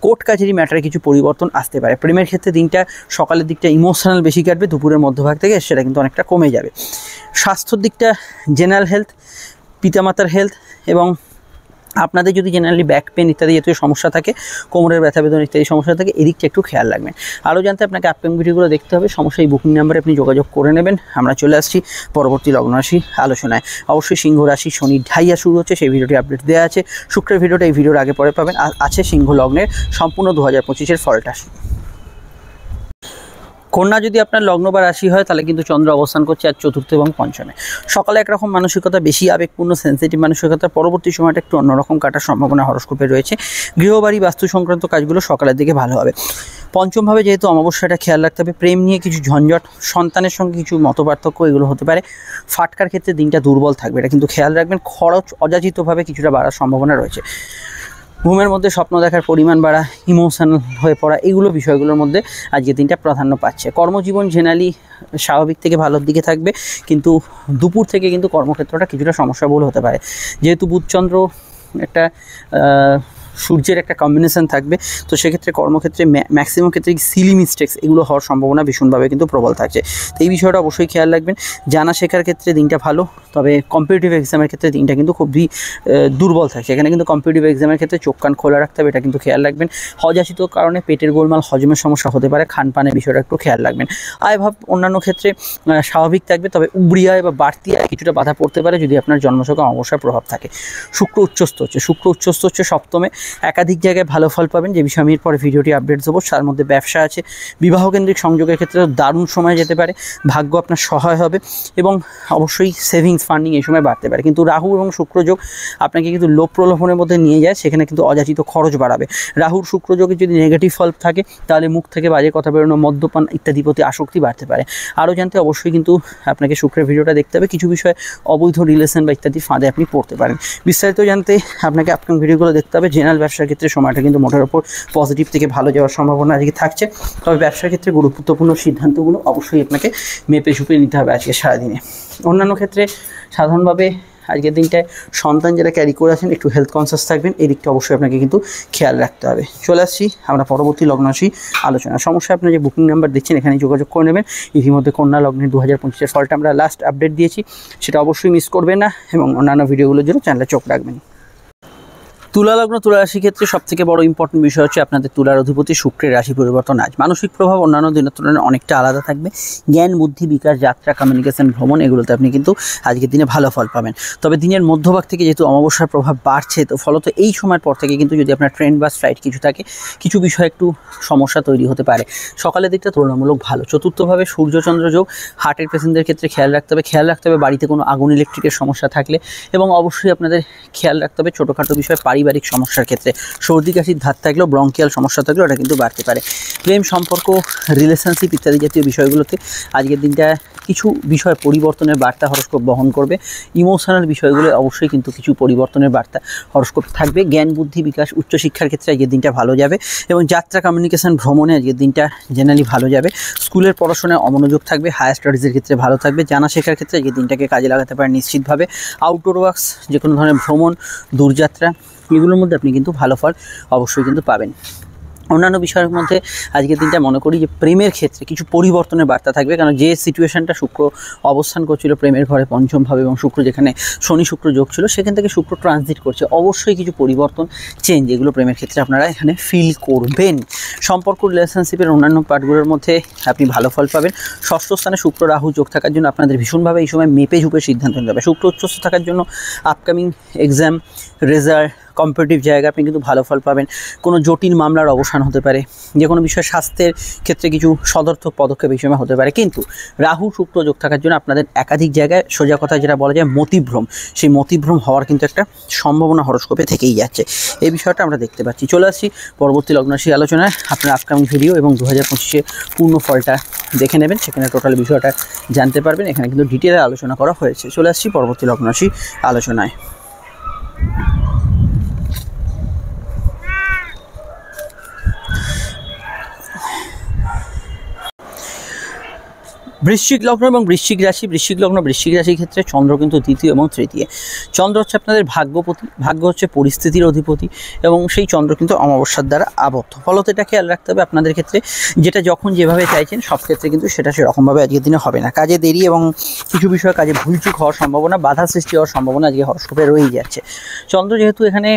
কোর্ট কাছারি ম্যাটারে কিছু পরিবর্তন আসতে পারে। প্রেমের ক্ষেত্রে দিনটা সকালের দিকটা ইমোশনাল বেশি কাটবে, দুপুরের মধ্যভাগ থেকে সেটা কিন্তু অনেকটা কমে যাবে। স্বাস্থ্যর দিকটা জেনারেল হেলথ, পিতামাতার হেলথ এবং আপনাদের যদি জেনারেলি ব্যাক পেন ইত্যাদি জাতীয় সমস্যা থাকে, কোমরের ব্যথা বেদনা ইত্যাদি সমস্যা থাকে, এদিকটা একটু খেয়াল রাখবেন। আরও জানতে আপনাকে আপকামিং ভিডিওগুলো দেখতে হবে। সমস্যা এই বুকিং নাম্বারে আপনি যোগাযোগ করে নেবেন। আমরা চলে আসছি পরবর্তী লগ্ন রাশি আলোচনায়। অবশ্যই সিংহ রাশি শনি ঢাইয়া শুরু হচ্ছে, সেই ভিডিওটি আপডেট দেওয়া আছে। শুক্রের ভিডিওটা এই ভিডিওর আগে পরে পাবেন। আছে সিংহ লগ্নের সম্পূর্ণ 2025-এর ফলটা। কন্যা যদি আপনার লগ্ন বা রাশি হয় তাহলে কিন্তু চন্দ্র অবস্থান করছে আর চতুর্থ এবং পঞ্চমে। সকালে একরকম মানসিকতা, বেশি আবেগপূর্ণ সেন্সিটিভ মানসিকতা, পরবর্তী সময়টা একটু অন্যরকম কাটার সম্ভাবনা হরস্কোপে রয়েছে। গৃহবাড়ি বাস্তু সংক্রান্ত কাজগুলো সকালের দিকে ভালো হবে। পঞ্চমভাবে যেহেতু অমাবস্যাটা খেয়াল রাখতে হবে। প্রেম নিয়ে কিছু ঝঞ্ঝট, সন্তানের সঙ্গে কিছু মতপার্থক্য এগুলো হতে পারে। ফাটকার ক্ষেত্রে দিনটা দুর্বল থাকবে, এটা কিন্তু খেয়াল রাখবেন। খরচ অযাচিতভাবে কিছুটা বাড়ার সম্ভাবনা রয়েছে। ঘুমের মধ্যে স্বপ্ন দেখার পরিমাণ বাড়া, ইমোশনাল হয়ে পড়া, এগুলো বিষয়গুলোর মধ্যে আজকের দিনটা প্রাধান্য পাচ্ছে। কর্মজীবন জেনারেলি স্বাভাবিক থেকে ভালোর দিকে থাকবে, কিন্তু দুপুর থেকে কিন্তু কর্মক্ষেত্রটা কিছুটা সমস্যাবহুল হতে পারে। যেহেতু বুধচন্দ্র একটা সূর্যের একটা কম্বিনেশন থাকবে, তো সেক্ষেত্রে কর্মক্ষেত্রে ম্যাক্সিমাম ক্ষেত্রে সিলি মিস্টেক্স এগুলো হওয়ার সম্ভাবনা ভীষণভাবে কিন্তু প্রবল থাকছে। তো এই বিষয়টা অবশ্যই খেয়াল রাখবেন। জানা শেখার ক্ষেত্রে দিনটা ভালো, তবে কম্পিটিটিভ এক্সামের ক্ষেত্রে দিনটা কিন্তু খুবই দুর্বল থাকছে। এখানে কিন্তু কম্পিটিটিভ এক্সামের ক্ষেত্রে চোখ কান খোলা রাখতে হবে, এটা কিন্তু খেয়াল রাখবেন। হজযাচিত কারণে পেটের গোলমাল, হজমের সমস্যা হতে পারে, খানপানের বিষয়টা একটু খেয়াল রাখবেন। আয়ভাব অন্যান্য ক্ষেত্রে স্বাভাবিক থাকবে, তবে উবরি আয় বা বাড়তি আয় কিছুটা বাধা পড়তে পারে যদি আপনার জন্মছকে অমাবস্যার প্রভাব থাকে। শুক্র উচ্চস্থ হচ্ছে সপ্তমে, একাধিক জায়গায় ভালো ফল পাবেন, যে বিষয়ে আমি এরপরে ভিডিওটি আপডেট দেবো। তার মধ্যে ব্যবসা আছে, বিবাহ কেন্দ্রিক সংযোগের ক্ষেত্রে দারুণ সময় যেতে পারে, ভাগ্য আপনার সহায় হবে এবং অবশ্যই সেভিংস ফান্ডিং এই সময় বাড়তে পারে। কিন্তু রাহু এবং শুক্র যোগ আপনাকে কিন্তু লোভ প্রলোভনের মধ্যে নিয়ে যায়, সেখানে কিন্তু অযাচিত খরচ বাড়াবে। রাহুর শুক্র যোগে যদি নেগেটিভ ফল থাকে তাহলে মুখ থেকে বাজে কথা বেরোনো, মদ্যপান ইত্যাদি প্রতি আসক্তি বাড়তে পারে। আরও জানতে অবশ্যই কিন্তু আপনাকে শুক্রের ভিডিওটা দেখতে হবে। কিছু বিষয়ে অবৈধ রিলেশন বা ইত্যাদি ফাঁদে আপনি পড়তে পারেন। বিস্তারিত জানতে আপনাকে আপকামিং ভিডিওগুলো দেখতে হবে। জেনারেল ব্যবসার ক্ষেত্রে সময়টা কিন্তু মোটের ওপর পজিটিভ থেকে ভালো যাওয়ার সম্ভাবনা আজকে থাকছে, তবে ব্যবসার ক্ষেত্রে গুরুত্বপূর্ণ সিদ্ধান্তগুলো অবশ্যই আপনাকে মেপে ঝুপে নিতে হবে আজকে সারাদিনে। অন্যান্য ক্ষেত্রে সাধারণভাবে আজকের দিনটায় সন্তান যারা ক্যারি করে আছেন একটু হেলথ কনসিয়াস থাকবেন, এই দিকটা অবশ্যই আপনাকে কিন্তু খেয়াল রাখতে হবে। চলে আসছি আমরা পরবর্তী লগ্নরাশি আলোচনা। সমস্যা আপনার যে বুকিং নাম্বার দিচ্ছেন এখানে যোগাযোগ করে নেবেন। ইতিমধ্যে কন্যা লগ্নের 2025-এর ফলটা আমরা লাস্ট আপডেট দিয়েছি, সেটা অবশ্যই মিস করবেন না এবং অন্যান্য ভিডিওগুলোর জন্য চ্যানেলে চোখ রাখবেন। তুলা লগ্ন তুলা রাশির ক্ষেত্রে সবথেকে বড় ইম্পর্টেন্ট বিষয় হচ্ছে আপনাদের তুলার অধিপতি শুক্রের রাশি পরিবর্তন। আজ মানসিক প্রভাব অন্যান্য দিনের তুলনায় অনেকটা আলাদা থাকবে। জ্ঞান, বুদ্ধি, বিকাশ, যাত্রা, কমিউনিকেশন, ভ্রমণ এগুলোতে আপনি কিন্তু আজকের দিনে ভালো ফল পাবেন। তবে দিনের মধ্যভাগ থেকে যেহেতু অমাবস্যার প্রভাব বাড়ছে, তো ফলত এই সময়ের পর থেকে কিন্তু যদি আপনার ট্রেন বা ফ্লাইট কিছু থাকে, কিছু বিষয়ে একটু সমস্যা তৈরি হতে পারে। সকালের দিকটা তুলনামূলক ভালো। চতুর্থভাবে সূর্যচন্দ্র যোগ, হার্টের পেশেন্টদের ক্ষেত্রে খেয়াল রাখতে হবে বাড়িতে কোনো আগুন ইলেকট্রিকের সমস্যা থাকলে, এবং অবশ্যই আপনাদের খেয়াল রাখতে হবে ছোটোখাটো বিষয় পারিবারিক সমস্যার ক্ষেত্রে সর্দি কাশির ধাত থাকলেও, ব্রঙ্কিয়াল সমস্যা থাকলেও এটা কিন্তু বাড়তে পারে। প্রেম সম্পর্ক, রিলেশনশিপ ইত্যাদি জাতীয় বিষয়গুলোতে আজকের দিনটা কিছু বিষয় পরিবর্তনের বার্তা হরস্কোপ বহন করবে। ইমোশনাল বিষয়গুলো অবশ্যই কিন্তু কিছু পরিবর্তনের বার্তা হরস্কোপ থাকবে। জ্ঞান, বুদ্ধি, বিকাশ, উচ্চশিক্ষার ক্ষেত্রে আজকের দিনটা ভালো যাবে এবং যাত্রা, কমিউনিকেশন, ভ্রমণে আজকের দিনটা জেনারেলি ভালো যাবে। স্কুলের পড়াশোনায় অমনোযোগ থাকবে, হায়ার স্টাডিজের ক্ষেত্রে ভালো থাকবে। জানা শেখার ক্ষেত্রে আজকের দিনটাকে কাজে লাগাতে পারেন নিশ্চিতভাবে। আউটডোর ওয়ার্কস, যে কোনো ধরনের ভ্রমণ, দূরযাত্রা এগুলোর মধ্যে আপনি কিন্তু ভালো ফল অবশ্যই কিন্তু পাবেন। অন্যান্য বিষয়ের মধ্যে আজকের দিনটা মনে করি যে প্রেমের ক্ষেত্রে কিছু পরিবর্তনের বার্তা থাকবে, কারণ যে সিচুয়েশনটা শুক্র অবস্থান করছিল প্রেমের ঘরে পঞ্চমভাবে এবং শুক্র যেখানে শনি শুক্র যোগ ছিল, সেখান থেকে শুক্র ট্রানজিট করছে, অবশ্যই কিছু পরিবর্তন, চেঞ্জ এগুলো প্রেমের ক্ষেত্রে আপনারা এখানে ফিল করবেন। সম্পর্ক, রিলেশনশিপের অন্যান্য পার্টগুলোর মধ্যে আপনি ভালো ফল পাবেন। ষষ্ঠ স্থানে শুক্র রাহু যোগ থাকার জন্য আপনাদের ভীষণভাবে এই সময় মেপে ঝুপে সিদ্ধান্ত নিতে হবে। শুক্র উচ্চস্থ থাকার জন্য আপকামিং এক্সাম, রেজাল্ট, কম্পিটিটিভ জায়গা আপনি কিন্তু ভালো ফল পাবেন। কোনো জটিল মামলার অবসান হতে পারে, যে কোনো বিষয়ে স্বাস্থ্যের ক্ষেত্রে কিছু সদর্থক পদক্ষেপ এই সময় হতে পারে। কিন্তু রাহু শুক্র যোগ থাকার জন্য আপনাদের একাধিক জায়গায় সোজা কথা যেটা বলা যায় মতিভ্রম, সেই মতিভ্রম হওয়ার কিন্তু একটা সম্ভাবনা হরস্কোপে থেকেই যাচ্ছে। এই বিষয়টা আমরা দেখতে পাচ্ছি। চলে আসছি পরবর্তী লগ্নরাশি আলোচনায়। আপনার আপকামিং ভিডিও এবং 2025-এর পূর্ণ ফলটা দেখে নেবেন, সেখানে টোটাল বিষয়টা জানতে পারবেন। এখানে কিন্তু ডিটেলে আলোচনা করা হয়েছে। চলে আসছি পরবর্তী লগ্নরাশি আলোচনায়। বৃশ্চিক লগ্ন এবং বৃশ্চিক রাশি। বৃশ্চিক লগ্ন বৃশ্চিক রাশির ক্ষেত্রে চন্দ্র কিন্তু দ্বিতীয় এবং তৃতীয়। চন্দ্র হচ্ছে আপনাদের ভাগ্যপতি, ভাগ্য হচ্ছে পরিস্থিতির অধিপতি এবং সেই চন্দ্র কিন্তু অমাবস্যার দ্বারা আবদ্ধ। ফলত এটা খেয়াল রাখতে হবে আপনাদের ক্ষেত্রে, যেটা যখন যেভাবে চাইছেন সব ক্ষেত্রে কিন্তু সেটা সেরকমভাবে আজকের দিনে হবে না। কাজে দেরি এবং কিছু বিষয়ে কাজে ভুলচুক হওয়ার সম্ভাবনা, বাধা সৃষ্টি হওয়ার সম্ভাবনা আজকে হরস্কোপে রয়েই যাচ্ছে। চন্দ্র যেহেতু এখানে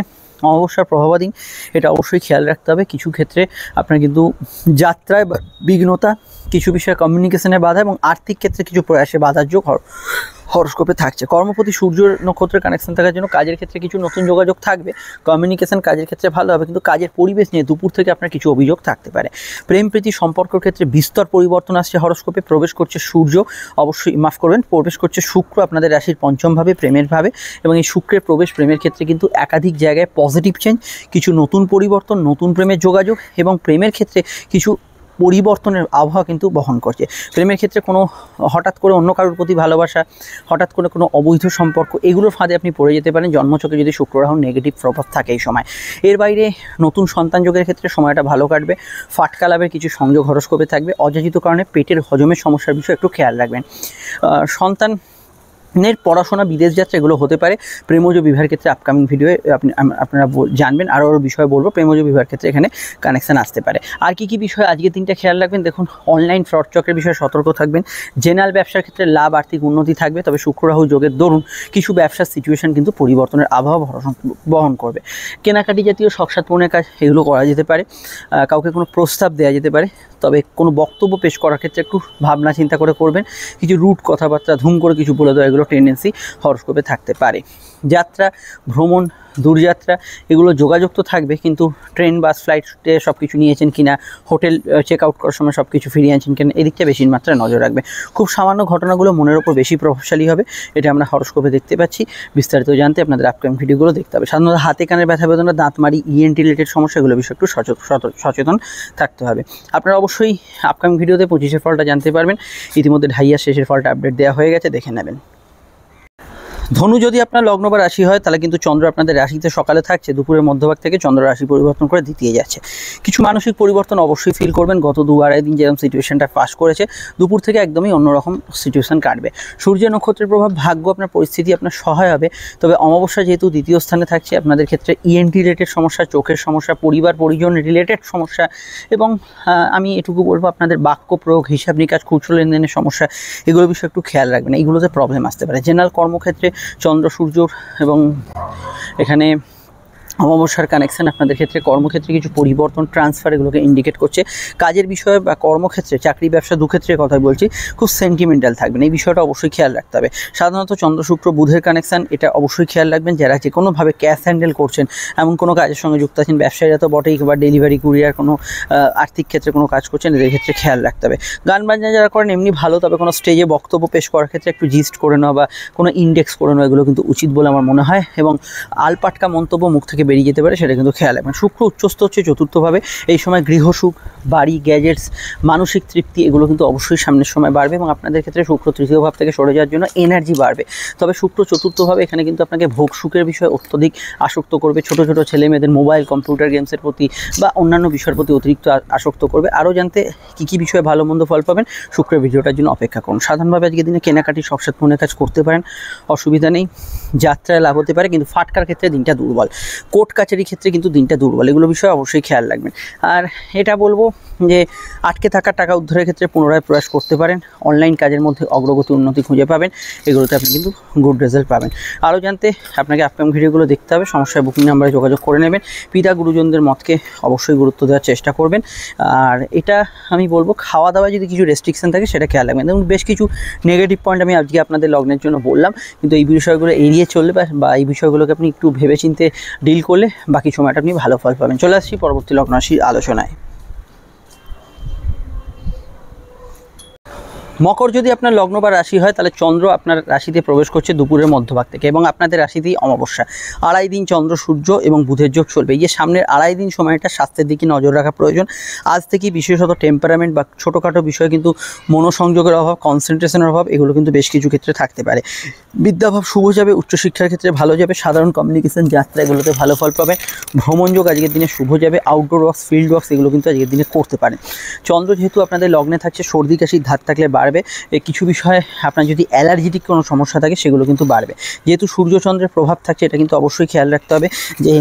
অমাবস্যার প্রভাবাধীন, এটা অবশ্যই খেয়াল রাখতে হবে। কিছু ক্ষেত্রে আপনার কিন্তু যাত্রায় বিঘ্নতা, কিছু বিষয়ে কমিউনিকেশনে বাধা এবং আর্থিক ক্ষেত্রে কিছু প্রয়াসে বাধার যোগ হরস্কোপে থাকছে। কর্মপতি সূর্য নক্ষত্রের কানেকশন থাকার জন্য কাজের ক্ষেত্রে কিছু নতুন যোগাযোগ থাকবে। কমিউনিকেশন কাজের ক্ষেত্রে ভালো হবে, কিন্তু কাজের পরিবেশ নিয়ে দুপুর থেকে আপনার কিছু অভিযোগ থাকতে পারে। প্রেম প্রীতি সম্পর্কের ক্ষেত্রে বিস্তর পরিবর্তন আসছে হরস্কোপে। প্রবেশ করছে সূর্য, অবশ্যই মাফ করবেন, প্রবেশ করছে শুক্র আপনাদের রাশির পঞ্চমভাবে প্রেমের ভাবে, এবং এই শুক্রের প্রবেশ প্রেমের ক্ষেত্রে কিন্তু একাধিক জায়গায় পজিটিভ চেঞ্জ, কিছু নতুন পরিবর্তন, নতুন প্রেমের যোগাযোগ এবং প্রেমের ক্ষেত্রে কিছু পরিবর্তনের আবহাওয়া কিন্তু বহন করছে। প্রেমের ক্ষেত্রে কোনো হঠাৎ করে অন্য কারোর প্রতি ভালোবাসা, হঠাৎ করে কোনো অবৈধ সম্পর্ক, এগুলোর ফাঁদে আপনি পড়ে যেতে পারেন জন্মছকে যদি শুক্র রাহুর নেগেটিভ প্রভাব থাকে এই সময়। এর বাইরে নতুন সন্তান যোগের ক্ষেত্রে সময়টা ভালো কাটবে। ফাটকা লাভের কিছু সংযোগ হরস্কোপে থাকবে। অযাচিত কারণে পেটের হজমের সমস্যার বিষয়ে একটু খেয়াল রাখবেন। সন্তানের পড়াশোনা, বিদেশ যাত্রা এগুলো হতে পারে। প্রেমজ বিবাহের ক্ষেত্রে আপকামিং ভিডিওয়ে আপনারা জানবেন, আরও বিষয় বলবো। প্রেমজ বিবাহের ক্ষেত্রে এখানে কানেকশান আসতে পারে। আর কি বিষয় আজকে 3টা খেয়াল রাখবেন? দেখুন, অনলাইন ফ্রড চক্রের বিষয়ে সতর্ক থাকবেন। জেনারেল ব্যবসার ক্ষেত্রে লাভ, আর্থিক উন্নতি থাকবে। তবে শুক্র রাহু যোগের দরুন কিছু ব্যবসার সিচুয়েশন কিন্তু পরিবর্তনের আবহাওয়া বহন করবে। কেনাকাটি জাতীয় শখ সাধ পূরণের কাজ এগুলো করা যেতে পারে। কাউকে কোনো প্রস্তাব দেওয়া যেতে পারে। তবে কোনো বক্তব্য পেশ করার ক্ষেত্রে একটু ভাবনা চিন্তা করে করবেন। কিছু রুট কথাবার্তা ধুম করে কিছু বলে দেওয়া, এগুলো টেন্ডেন্সি হরস্কোপে থাকতে পারে। যাত্রা, ভ্রমণ, দূরযাত্রা এগুলো যোগাযোগ তো থাকবে, কিন্তু ট্রেন, বাস, ফ্লাইটে সব কিছু নিয়েছেন কিনা, হোটেল চেক আউট করার সময় সব কিছু ফিরিয়ে আনছেন কিনা, এদিকটা বেশি মাত্রায় নজর রাখবে। খুব সামান্য ঘটনাগুলো মনের ওপর বেশি প্রভাবশালী হবে, এটা আমরা হরস্কোপে দেখতে পাচ্ছি। বিস্তারিত জানতে আপনাদের আপকামিং ভিডিওগুলো দেখতে হবে। সাধারণত হাতে কানের ব্যথা বেদনা, দাঁতমারি, ইএনটি রিলেটেড সমস্যা, এগুলো বিষয়ে একটু সচেতন থাকতে হবে। আপনারা অবশ্যই আপকামিং ভিডিওতে 25-এর ফলটা জানতে পারবেন। ইতিমধ্যে ঢাইয়া শেষের ফলটা আপডেট দেওয়া হয়ে গেছে, দেখে নেবেন। ধনু যদি আপনার লগ্ন বা রাশি হয়, তাহলে কিন্তু চন্দ্র আপনাদের রাশিতে সকালে থাকছে, দুপুরের মধ্যভাগ থেকে চন্দ্র রাশি পরিবর্তন করে দ্বিতীয় যাচ্ছে। কিছু মানসিক পরিবর্তন অবশ্যই ফিল করবেন। গত 2-2.5 দিন যেরকম সিচুয়েশনটা পাস করেছে, দুপুর থেকে একদমই অন্যরকম সিচুয়েশন কাটবে। সূর্য নক্ষত্রের প্রভাব, ভাগ্য, আপনার পরিস্থিতি আপনার সহায় হবে। তবে অমাবস্যা যেহেতু দ্বিতীয় স্থানে থাকছে, আপনাদের ক্ষেত্রে ইএনটি রিলেটেড সমস্যা, চোখের সমস্যা, পরিবার পরিজন রিলেটেড সমস্যা, এবং আমি এটুকু বলবো আপনাদের বাক্য প্রয়োগ, হিসাব নিকাশ, খুচরো লেনদেনের সমস্যা, এগুলো বিষয়ে একটু খেয়াল রাখবেন। এইগুলোতে প্রবলেম আসতে পারে। জেনারেল কর্মক্ষেত্রে চন্দ্র সূর্য এবং এখানে অমাবস্যার কানেকশান আপনাদের ক্ষেত্রে কর্মক্ষেত্রে কিছু পরিবর্তন, ট্রান্সফার, এগুলোকে ইন্ডিকেট করছে। কাজের বিষয়ে বা কর্মক্ষেত্রে, চাকরি, ব্যবসা, দুক্ষেত্রের কথা বলছি, খুব সেন্টিমেন্টাল থাকবেন। এই বিষয়টা অবশ্যই খেয়াল রাখতে হবে। সাধারণত চন্দ্র শুক্র বুধের কানেকশান, এটা অবশ্যই খেয়াল রাখবেন। যারা যে কোনোভাবে ক্যাশ হ্যান্ডেল করছেন, এমন কোনো কাজের সঙ্গে যুক্ত আছেন, ব্যবসায়ীরা তো বটেই, বা ডেলিভারি, কুরিয়ার, কোনো আর্থিক ক্ষেত্রে কোনো কাজ করছেন, এদের ক্ষেত্রে খেয়াল রাখতে হবে। গান বাজনা যারা করেন এমনি ভালো, তবে কোনো স্টেজে বক্তব্য পেশ করার ক্ষেত্রে একটু জিস্ট করে নেওয়া বা কোনো ইন্ডেক্স করে নেওয়া, এগুলো কিন্তু উচিত বলে আমার মনে হয়। এবং আলপাটকা মন্তব্য মুখ থেকে বেরিয়ে যেতে পারে, সেটা কিন্তু খেয়াল রাখবেন। শুক্র উচ্চস্থ হচ্ছে চতুর্থভাবে। এই সময় গৃহসুখ, বাড়ি, গ্যাজেটস, মানসিক তৃপ্তি, এগুলো কিন্তু অবশ্যই সামনের সময় বাড়বে। এবং আপনাদের ক্ষেত্রে শুক্র তৃতীয় ভাব থেকে সরে যাওয়ার জন্য এনার্জি বাড়বে। তবে শুক্র চতুর্থভাবে এখানে কিন্তু আপনাকে ভোগ সুখের বিষয়ে অত্যধিক আসক্ত করবে। ছোট ছোট ছেলে মেয়েদের মোবাইল, কম্পিউটার গেমসের প্রতি বা অন্যান্য বিষয়ের প্রতি অতিরিক্ত আসক্ত করবে। আরও জানতে কী বিষয়ে ভালো মন্দ ফল পাবেন, শুক্রের ভিডিওটার জন্য অপেক্ষা করুন। সাধারণভাবে আজকের দিনে কেনাকাটি, শখ সাধ পূরণের কাজ করতে পারেন, অসুবিধা নেই। যাত্রায় লাভ হতে পারে, কিন্তু ফাটকার ক্ষেত্রে দিনটা দুর্বল। কোর্ট কাছারির ক্ষেত্রে কিন্তু দিনটা দুর্বল। এগুলো বিষয়ে অবশ্যই খেয়াল রাখবেন। আর এটা বলবো যে আটকে থাকা টাকা উদ্ধারের ক্ষেত্রে পুনরায় প্রয়াস করতে পারেন। অনলাইন কাজের মধ্যে অগ্রগতি, উন্নতি খুঁজে পাবেন। এগুলোতে আপনি কিন্তু গুড রেজাল্ট পাবেন। আরও জানতে আপনাকে আপকামিং ভিডিওগুলো দেখতে হবে। সমস্যায় বুকিং নাম্বারে যোগাযোগ করে নেবেন। পিতা গুরুজনদের মতকে অবশ্যই গুরুত্ব দেওয়ার চেষ্টা করবেন। আর এটা আমি বলবো, খাওয়া দাওয়া যদি কিছু রেস্ট্রিকশন থাকে সেটা খেয়াল রাখবেন। এবং বেশ কিছু নেগেটিভ পয়েন্ট আমি আজকে আপনাদের লগ্নের জন্য বললাম, কিন্তু এই বিষয়গুলো এড়িয়ে চললে বা এই বিষয়গুলোকে আপনি একটু ভেবেচিন্তে ডিল করলে বাকি সময়টা আপনি ভালো ফল পাবেন। চলে আসছি পরবর্তী লগ্ন রাশির আলোচনায়। মকর যদি আপনার লগ্ন বা রাশি হয়, তাহলে চন্দ্র আপনার রাশিতে প্রবেশ করছে দুপুরের মধ্যভাগ থেকে, এবং আপনাদের রাশিতেই অমাবস্যা। 2.5 দিন চন্দ্র সূর্য এবং বুধের যোগ চলবে। এই যে সামনের 2.5 দিন সময়টা স্বাস্থ্যের দিকে নজর রাখা প্রয়োজন। আজ থেকেই বিশেষত টেম্পারামেন্ট বা ছোটোখাটো বিষয়ে কিন্তু মনোসংযোগের অভাব, কনসেন্ট্রেশনের অভাব, এগুলো কিন্তু বেশ কিছু ক্ষেত্রে থাকতে পারে। বিদ্যাভাব শুভ যাবে, উচ্চশিক্ষার ক্ষেত্রে ভালো যাবে, সাধারণ কমিউনিকেশন, যাত্রা, এগুলোতে ভালো ফল পাবেন। ভ্রমণ যোগ আজকের দিনে শুভ যাবে। আউটডোর ওয়ার্কস, ফিল্ড ওয়ার্কস, এগুলো কিন্তু আজকের দিনে করতে পারেন। চন্দ্র যেহেতু আপনাদের লগ্নে থাকছে, সর্দি কাশির ধাত থাকলে বাড়বে। কিছু বিষয়ে আপনার যদি অ্যালার্জিটিক কোনো সমস্যা থাকে, সেগুলো কিন্তু বাড়বে। যেহেতু সূর্যচন্দ্রের প্রভাব থাকছে, এটা কিন্তু অবশ্যই খেয়াল রাখতে হবে যে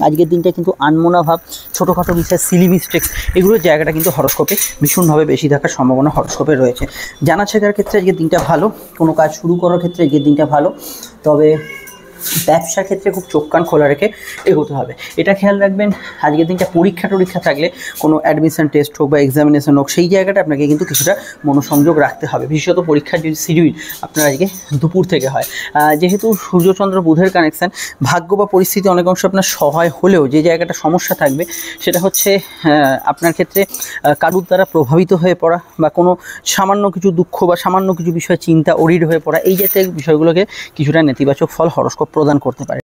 আজকের দিনটা কিন্তু আনমনা ভাব, ছোটোখাটো বিষয়, সিলি মিস্টেক্স, এগুলোর জায়গাটা কিন্তু হরস্কোপে ভীষণভাবে বেশি থাকার সম্ভাবনা হরস্কোপে রয়েছে। জানা শেখার ক্ষেত্রে আজকের দিনটা ভালো, কোনো কাজ শুরু করার ক্ষেত্রে আজকের দিনটা ভালো। তবে ব্যবসার ক্ষেত্রে খুব চোখ কান খোলা রেখে এগোতে হবে, এটা খেয়াল রাখবেন। আজকের দিনটা পরীক্ষা থাকলে, কোনো অ্যাডমিশন টেস্ট হোক বা এক্সামিনেশন হোক, সেই জায়গাটা আপনাকে কিন্তু কিছুটা মনোসংযোগ রাখতে হবে। বিশেষত পরীক্ষার যদি শিডিউল আপনার আজকে দুপুর থেকে হয়, যেহেতু সূর্যচন্দ্র বুধের কানেকশান, ভাগ্য বা পরিস্থিতি অনেক অংশ আপনার সহায় হলেও যে জায়গাটা সমস্যা থাকবে, সেটা হচ্ছে আপনার ক্ষেত্রে কারুর দ্বারা প্রভাবিত হয়ে পড়া, বা কোনো সামান্য কিছু দুঃখ বা সামান্য কিছু বিষয়ে চিন্তা অরিড হয়ে পড়া, এই জাতীয় বিষয়গুলোকে কিছুটা নেতিবাচক ফল হরস্কোপ প্রদান করতে পারে।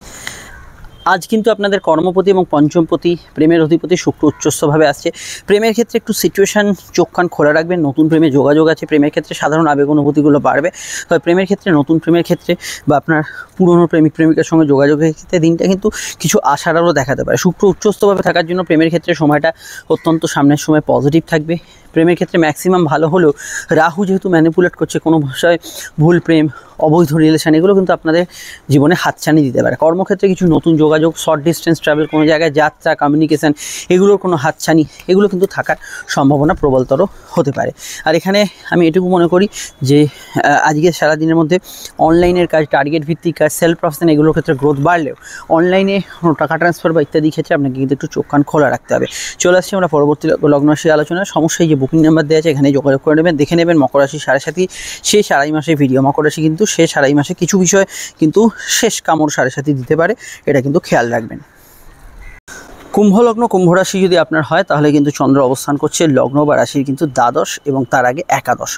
আজ কিন্তু আপনাদের কর্মপতি এবং পঞ্চমপতি প্রেমের অধিপতি শুক্র উচ্চস্থভাবে আসছে। প্রেমের ক্ষেত্রে একটু সিচুয়েশান চোখ কান খোলা রাখবেন। নতুন প্রেমে যোগাযোগ আছে, প্রেমের ক্ষেত্রে সাধারণ আবেগ অনুভূতিগুলো বাড়বে। তবে প্রেমের ক্ষেত্রে, নতুন প্রেমের ক্ষেত্রে বা আপনার পুরনো প্রেমিক প্রেমিকার সঙ্গে যোগাযোগের ক্ষেত্রে দিনটা কিন্তু কিছু আশার আলো দেখাতে পারে। শুক্র উচ্চস্থভাবে থাকার জন্য প্রেমের ক্ষেত্রে সময়টা অত্যন্ত সামনের সময় পজিটিভ থাকবে। প্রেমের ক্ষেত্রে ম্যাক্সিমাম ভালো হলেও রাহু যেহেতু ম্যানিপুলেট করছে, কোনো ভাষায় ভুল প্রেম, অবৈধ রিলেশন, এগুলো কিন্তু আপনাদের জীবনে হাতছানি দিতে পারে। কর্মক্ষেত্রে কিছু নতুন যোগাযোগ, শর্ট ডিস্টেন্স ট্রাভেল, কোনো জায়গায় যাত্রা, কমিউনিকেশান, এগুলোর কোনো হাতছানি, এগুলো কিন্তু থাকার সম্ভাবনা প্রবলতর হতে পারে। আর এখানে আমি এটুকু মনে করি যে আজকে সারাদিনের মধ্যে অনলাইনের কাজ, টার্গেট ভিত্তিক কাজ, সেলফ প্রফেশন, এগুলোর ক্ষেত্রে গ্রোথ বাড়লেও অনলাইনে টাকা ট্রান্সফার বা ইত্যাদি ক্ষেত্রে আপনাকে কিন্তু একটু চোখ কান খোলা রাখতে হবে। চলে আসছি আমরা পরবর্তী লগ্ন রাশি আলোচনায়। সমস্যায় যে বুকিং নাম্বার দেওয়া আছে এখানে যোগাযোগ করে নেবেন, দেখে নেবেন। মকর রাশি 7.5 শেষ আড়াই মাসে ভিডিও। মকর রাশি কিন্তু শেষ আড়াই মাসে কিছু বিষয় কিন্তু শেষ কামড় 7.5 দিতে পারে, এটা কিন্তু খেয়াল রাখবেন। কুম্ভ লগ্ন, কুম্ভ রাশি যদি আপনার হয় তাহলে কিন্তু চন্দ্র অবস্থান করছে লগ্ন বা রাশির কিন্তু দ্বাদশ এবং তার আগে একাদশ।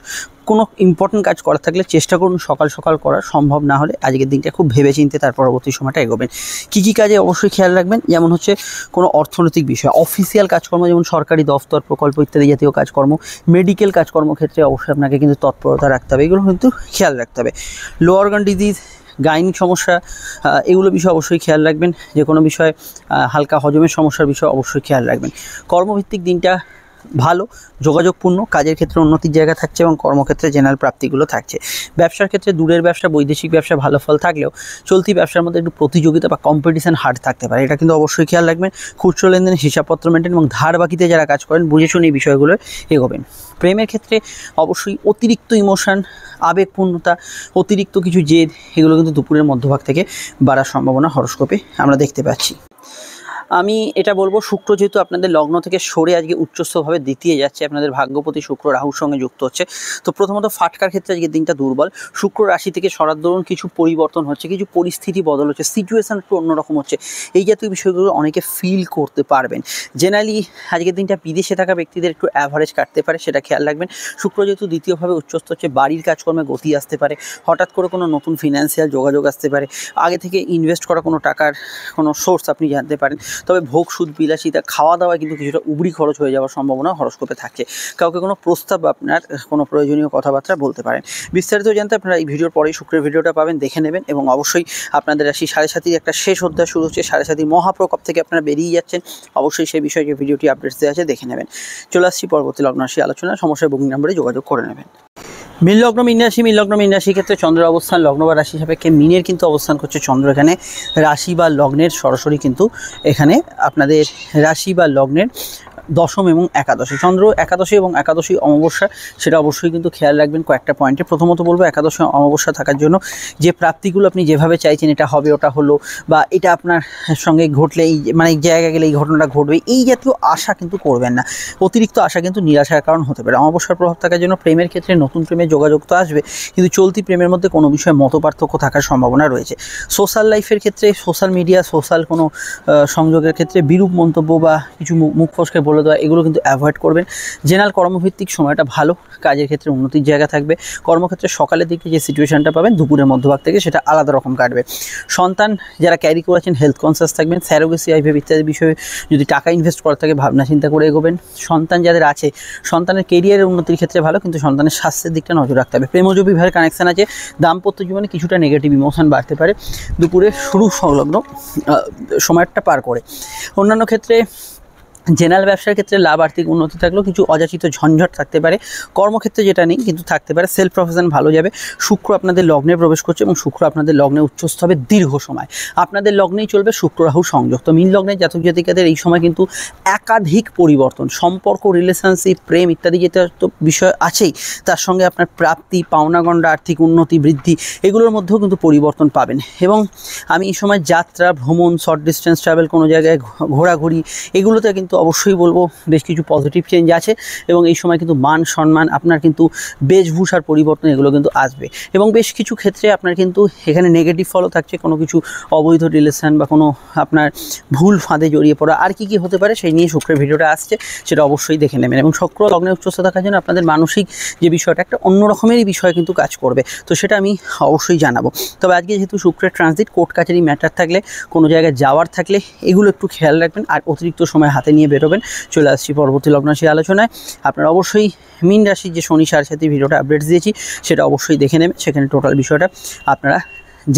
কোনো ইম্পর্টেন্ট কাজ করা থাকলে চেষ্টা করুন সকাল সকাল করা, সম্ভব না হলে আজকের দিনটা খুব ভেবেচিন্তে তার পরবর্তী সময়টা এগোবেন। কী কী কাজে অবশ্যই খেয়াল রাখবেন, যেমন হচ্ছে কোনো অর্থনৈতিক বিষয়, অফিসিয়াল কাজকর্ম যেমন সরকারি দফতর, প্রকল্প ইত্যাদি জাতীয় কাজকর্ম, মেডিকেল কাজকর্ম ক্ষেত্রে অবশ্যই আপনাকে কিন্তু তৎপরতা রাখতে হবে, এগুলো কিন্তু খেয়াল রাখতে হবে। লো অর্গান ডিজিজ, গাইনিক সমস্যা, এগুলো বিষয়ে অবশ্যই খেয়াল রাখবেন। যে কোনো বিষয়ে হালকা হজমের সমস্যার বিষয়ে অবশ্যই খেয়াল রাখবেন। কর্মভিত্তিক দিনটা ভালো, যোগাযোগপূর্ণ, কাজের ক্ষেত্রে উন্নতির জায়গা থাকছে এবং কর্মক্ষেত্রে জেনারেল প্রাপ্তিগুলো থাকছে। ব্যবসার ক্ষেত্রে দূরের ব্যবসা, বৈদেশিক ব্যবসা ভালো ফল থাকলেও চলতি ব্যবসার মধ্যে একটু প্রতিযোগিতা বা কম্পিটিশন হার্ড থাকতে পারে, এটা কিন্তু অবশ্যই খেয়াল রাখবেন। খুচরো লেনদেন, হিসাবপত্র মেনটেন এবং ধার বাকিতে যারা কাজ করেন বুঝে শুনে এই বিষয়গুলো এগোবেন। প্রেমের ক্ষেত্রে অবশ্যই অতিরিক্ত ইমোশন, আবেগপূর্ণতা, অতিরিক্ত কিছু জেদ, এগুলো কিন্তু দুপুরের মধ্যভাগ থেকে বাড়ার সম্ভাবনা হরস্কোপে আমরা দেখতে পাচ্ছি। আমি এটা বলবো, শুক্র যেহেতু আপনাদের লগ্ন থেকে সরে আজকে উচ্চস্থভাবে দ্বিতীয় যাচ্ছে, আপনাদের ভাগ্যপতি শুক্র রাহুর সঙ্গে যুক্ত হচ্ছে, তো প্রথমত ফাটকার ক্ষেত্রে আজকের দিনটা দুর্বল। শুক্র রাশি থেকে সরার দরুন কিছু পরিবর্তন হচ্ছে, কিছু পরিস্থিতি বদল হচ্ছে, সিচুয়েশান একটু অন্যরকম হচ্ছে, এই জাতীয় বিষয়গুলো অনেকে ফিল করতে পারবেন। জেনারেলি আজকের দিনটা বিদেশে থাকা ব্যক্তিদের একটু অ্যাভারেজ কাটতে পারে, সেটা খেয়াল রাখবেন। শুক্র যেহেতু দ্বিতীয়ভাবে উচ্চস্থ হচ্ছে, বাড়ির কাজকর্মে গতি আসতে পারে, হঠাৎ করে কোনো নতুন ফিনান্সিয়াল যোগাযোগ আসতে পারে, আগে থেকে ইনভেস্ট করা কোনো টাকার কোনো সোর্স আপনি জানতে পারেন। তবে ভোগ, সুদ, বিলাসিতা, খাওয়া দাওয়া কিন্তু কিছুটা উবরি খরচ হয়ে যাওয়ার সম্ভাবনা হরস্কোপে থাকে। কাউকে কোনো প্রস্তাব, আপনার কোনো প্রয়োজনীয় কথাবার্তা বলতে পারেন। বিস্তারিত জানতে আপনারা এই ভিডিওর পরেই শুক্রের ভিডিওটা পাবেন, দেখে নেবেন। এবং অবশ্যই আপনাদের রাশি 7.5 একটা শেষ অধ্যায় শুরু হচ্ছে, 7.5 মহাপ্রকোপ থেকে আপনারা বেরিয়ে যাচ্ছেন, অবশ্যই সেই বিষয়ে যে ভিডিওটি আপডেটস দেওয়া আছে দেখে নেবেন। চলে আসছি পরবর্তী লগ্ন রাশি আলোচনা। সমস্যায় বুকিং নাম্বারে যোগাযোগ করে নেবেন। মীন লগ্ন, মীন রাশি। মীন লগ্ন, মীন রাশির ক্ষেত্রে চন্দ্রের অবস্থান লগ্ন বা রাশি সাপেক্ষে মিনের কিন্তু অবস্থান করছে চন্দ্র এখানে রাশি বা লগ্নের সরাসরি কিন্তু এখানে আপনাদের রাশি বা লগ্নের দশম এবং একাদশী। চন্দ্র একাদশী এবং একাদশী অমাবস্যা, সেটা অবশ্যই কিন্তু খেয়াল রাখবেন কয়েকটা পয়েন্টে। প্রথমত বলবো, একাদশী অমাবস্যা থাকার জন্য যে প্রাপ্তিগুলো আপনি যেভাবে চাইছেন এটা হবে, ওটা হলো, বা এটা আপনার সঙ্গে ঘটলে এই মানে এই জায়গায় গেলে এই ঘটনাটা ঘটবে, এই জাতীয় আশা কিন্তু করবেন না। অতিরিক্ত আশা কিন্তু নিরাশার কারণ হতে পারে। অমাবস্যার প্রভাব থাকার জন্য প্রেমের ক্ষেত্রে নতুন প্রেমের যোগাযোগ তো আসবে, কিন্তু চলতি প্রেমের মধ্যে কোনো বিষয়ে মতপার্থক্য থাকার সম্ভাবনা রয়েছে। সোশ্যাল লাইফের ক্ষেত্রে, সোশ্যাল মিডিয়া, সোশ্যাল কোনো সংযোগের ক্ষেত্রে বিরূপ মন্তব্য বা কিছু মুখ ফসকে বলে দেওয়া, এগুলো কিন্তু অ্যাভয়েড করবেন। জেনারেল কর্মভিত্তিক সময়টা ভালো, কাজের ক্ষেত্রে উন্নতির জায়গা থাকবে। কর্মক্ষেত্রে সকালের দিকে যে সিচুয়েশনটা পাবেন দুপুরের মধ্যভাগ থেকে সেটা আলাদা রকম কাটবে। সন্তান যারা ক্যারি করেছেন হেলথ কনসিয়াস থাকবেন। স্যারোগেসি, আইভিএফ ইত্যাদি বিষয়ে যদি টাকা ইনভেস্ট করা থাকে ভাবনা চিন্তা করে এগোবেন। সন্তান যাদের আছে, সন্তানের কেরিয়ারের উন্নতির ক্ষেত্রে ভালো, কিন্তু সন্তানের স্বাস্থ্যের দিকটা নজর রাখতে হবে। প্রেমজ বিবাহের কানেকশান আছে, দাম্পত্য জীবনে কিছুটা নেগেটিভ ইমোশন বাড়তে পারে দুপুরে শুরু সংলগ্ন সময়টা পার করে। অন্যান্য ক্ষেত্রে জেনারেল ব্যবসার ক্ষেত্রে লাভ, আর্থিক উন্নতি থাকলেও কিছু অযাচিত ঝঞ্ঝট থাকতে পারে। কর্মক্ষেত্রে যেটা নেই কিন্তু থাকতে পারে। সেলফ প্রফেশন ভালো যাবে। শুক্র আপনাদের লগ্নে প্রবেশ করছে এবং শুক্র আপনাদের লগ্নে উচ্চস্থ হবে দীর্ঘ সময়। আপনাদের লগ্নেই চলবে শুক্র রাহু সংযোগ। তো মীন লগ্নের জাতক জাতিকাদের এই সময় কিন্তু একাধিক পরিবর্তন, সম্পর্ক, রিলেশনশিপ, প্রেম ইত্যাদি যেটা তো বিষয় আছেই, তার সঙ্গে আপনার প্রাপ্তি, পাওনাগণ্ডা, আর্থিক উন্নতি, বৃদ্ধি, এগুলোর মধ্যেও কিন্তু পরিবর্তন পাবেন। এবং আমি এই সময় যাত্রা, ভ্রমণ, শর্ট ডিস্টেন্স ট্রাভেল, কোনো জায়গায় ঘোরাঘুরি, এগুলোতে কিন্তু অবশ্যই বলবো বেশ কিছু পজিটিভ চেঞ্জ আছে এবং এই সময় কিন্তু মান সম্মান আপনার কিন্তু বেশভূষার পরিবর্তন এগুলো কিন্তু আসবে এবং বেশ কিছু ক্ষেত্রে আপনার কিন্তু এখানে নেগেটিভ ফলও থাকছে, কোনো কিছু অবৈধ রিলেশন বা কোনো আপনার ভুল ফাঁদে জড়িয়ে পড়া আর কি হতে পারে সেই নিয়ে শুক্রের ভিডিওটা আসছে, সেটা অবশ্যই দেখে নেবেন। এবং শুক্র লগ্নে উচ্চস্থ থাকার জন্য আপনাদের মানসিক যে বিষয়টা একটা অন্য রকমেরই বিষয় কিন্তু কাজ করবে, তো সেটা আমি অবশ্যই জানাবো। তবে আজকে যেহেতু শুক্রের ট্রানজিট, কোর্ট কাছারি ম্যাটার থাকলে, কোনো জায়গায় যাওয়ার থাকলে এগুলো একটু খেয়াল রাখবেন আর অতিরিক্ত সময় হাতে নিয়ে বেরোবেন। চলে আসছি পরবর্তী লগ্নরাশি আলোচনায়। আপনারা অবশ্যই মীন রাশির যে শনি সাড়ে সাথে ভিডিওটা আপডেটস দিয়েছি সেটা অবশ্যই দেখে নেবেন, সেখানে টোটাল বিষয়টা আপনারা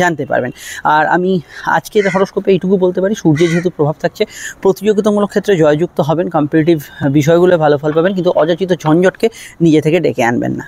জানতে পারবেন। আর আমি আজকের হরোস্কোপে এইটুকু বলতে পারি, সূর্যের যেহেতু প্রভাব থাকছে, প্রতিযোগিতামূলক ক্ষেত্রে জয়যুক্ত হবেন, কম্পিটিটিভ বিষয়গুলো ভালো ফল পাবেন, কিন্তু অযাচিত ঝঞ্ঝটকে নিজে থেকে ডেকে আনবেন না।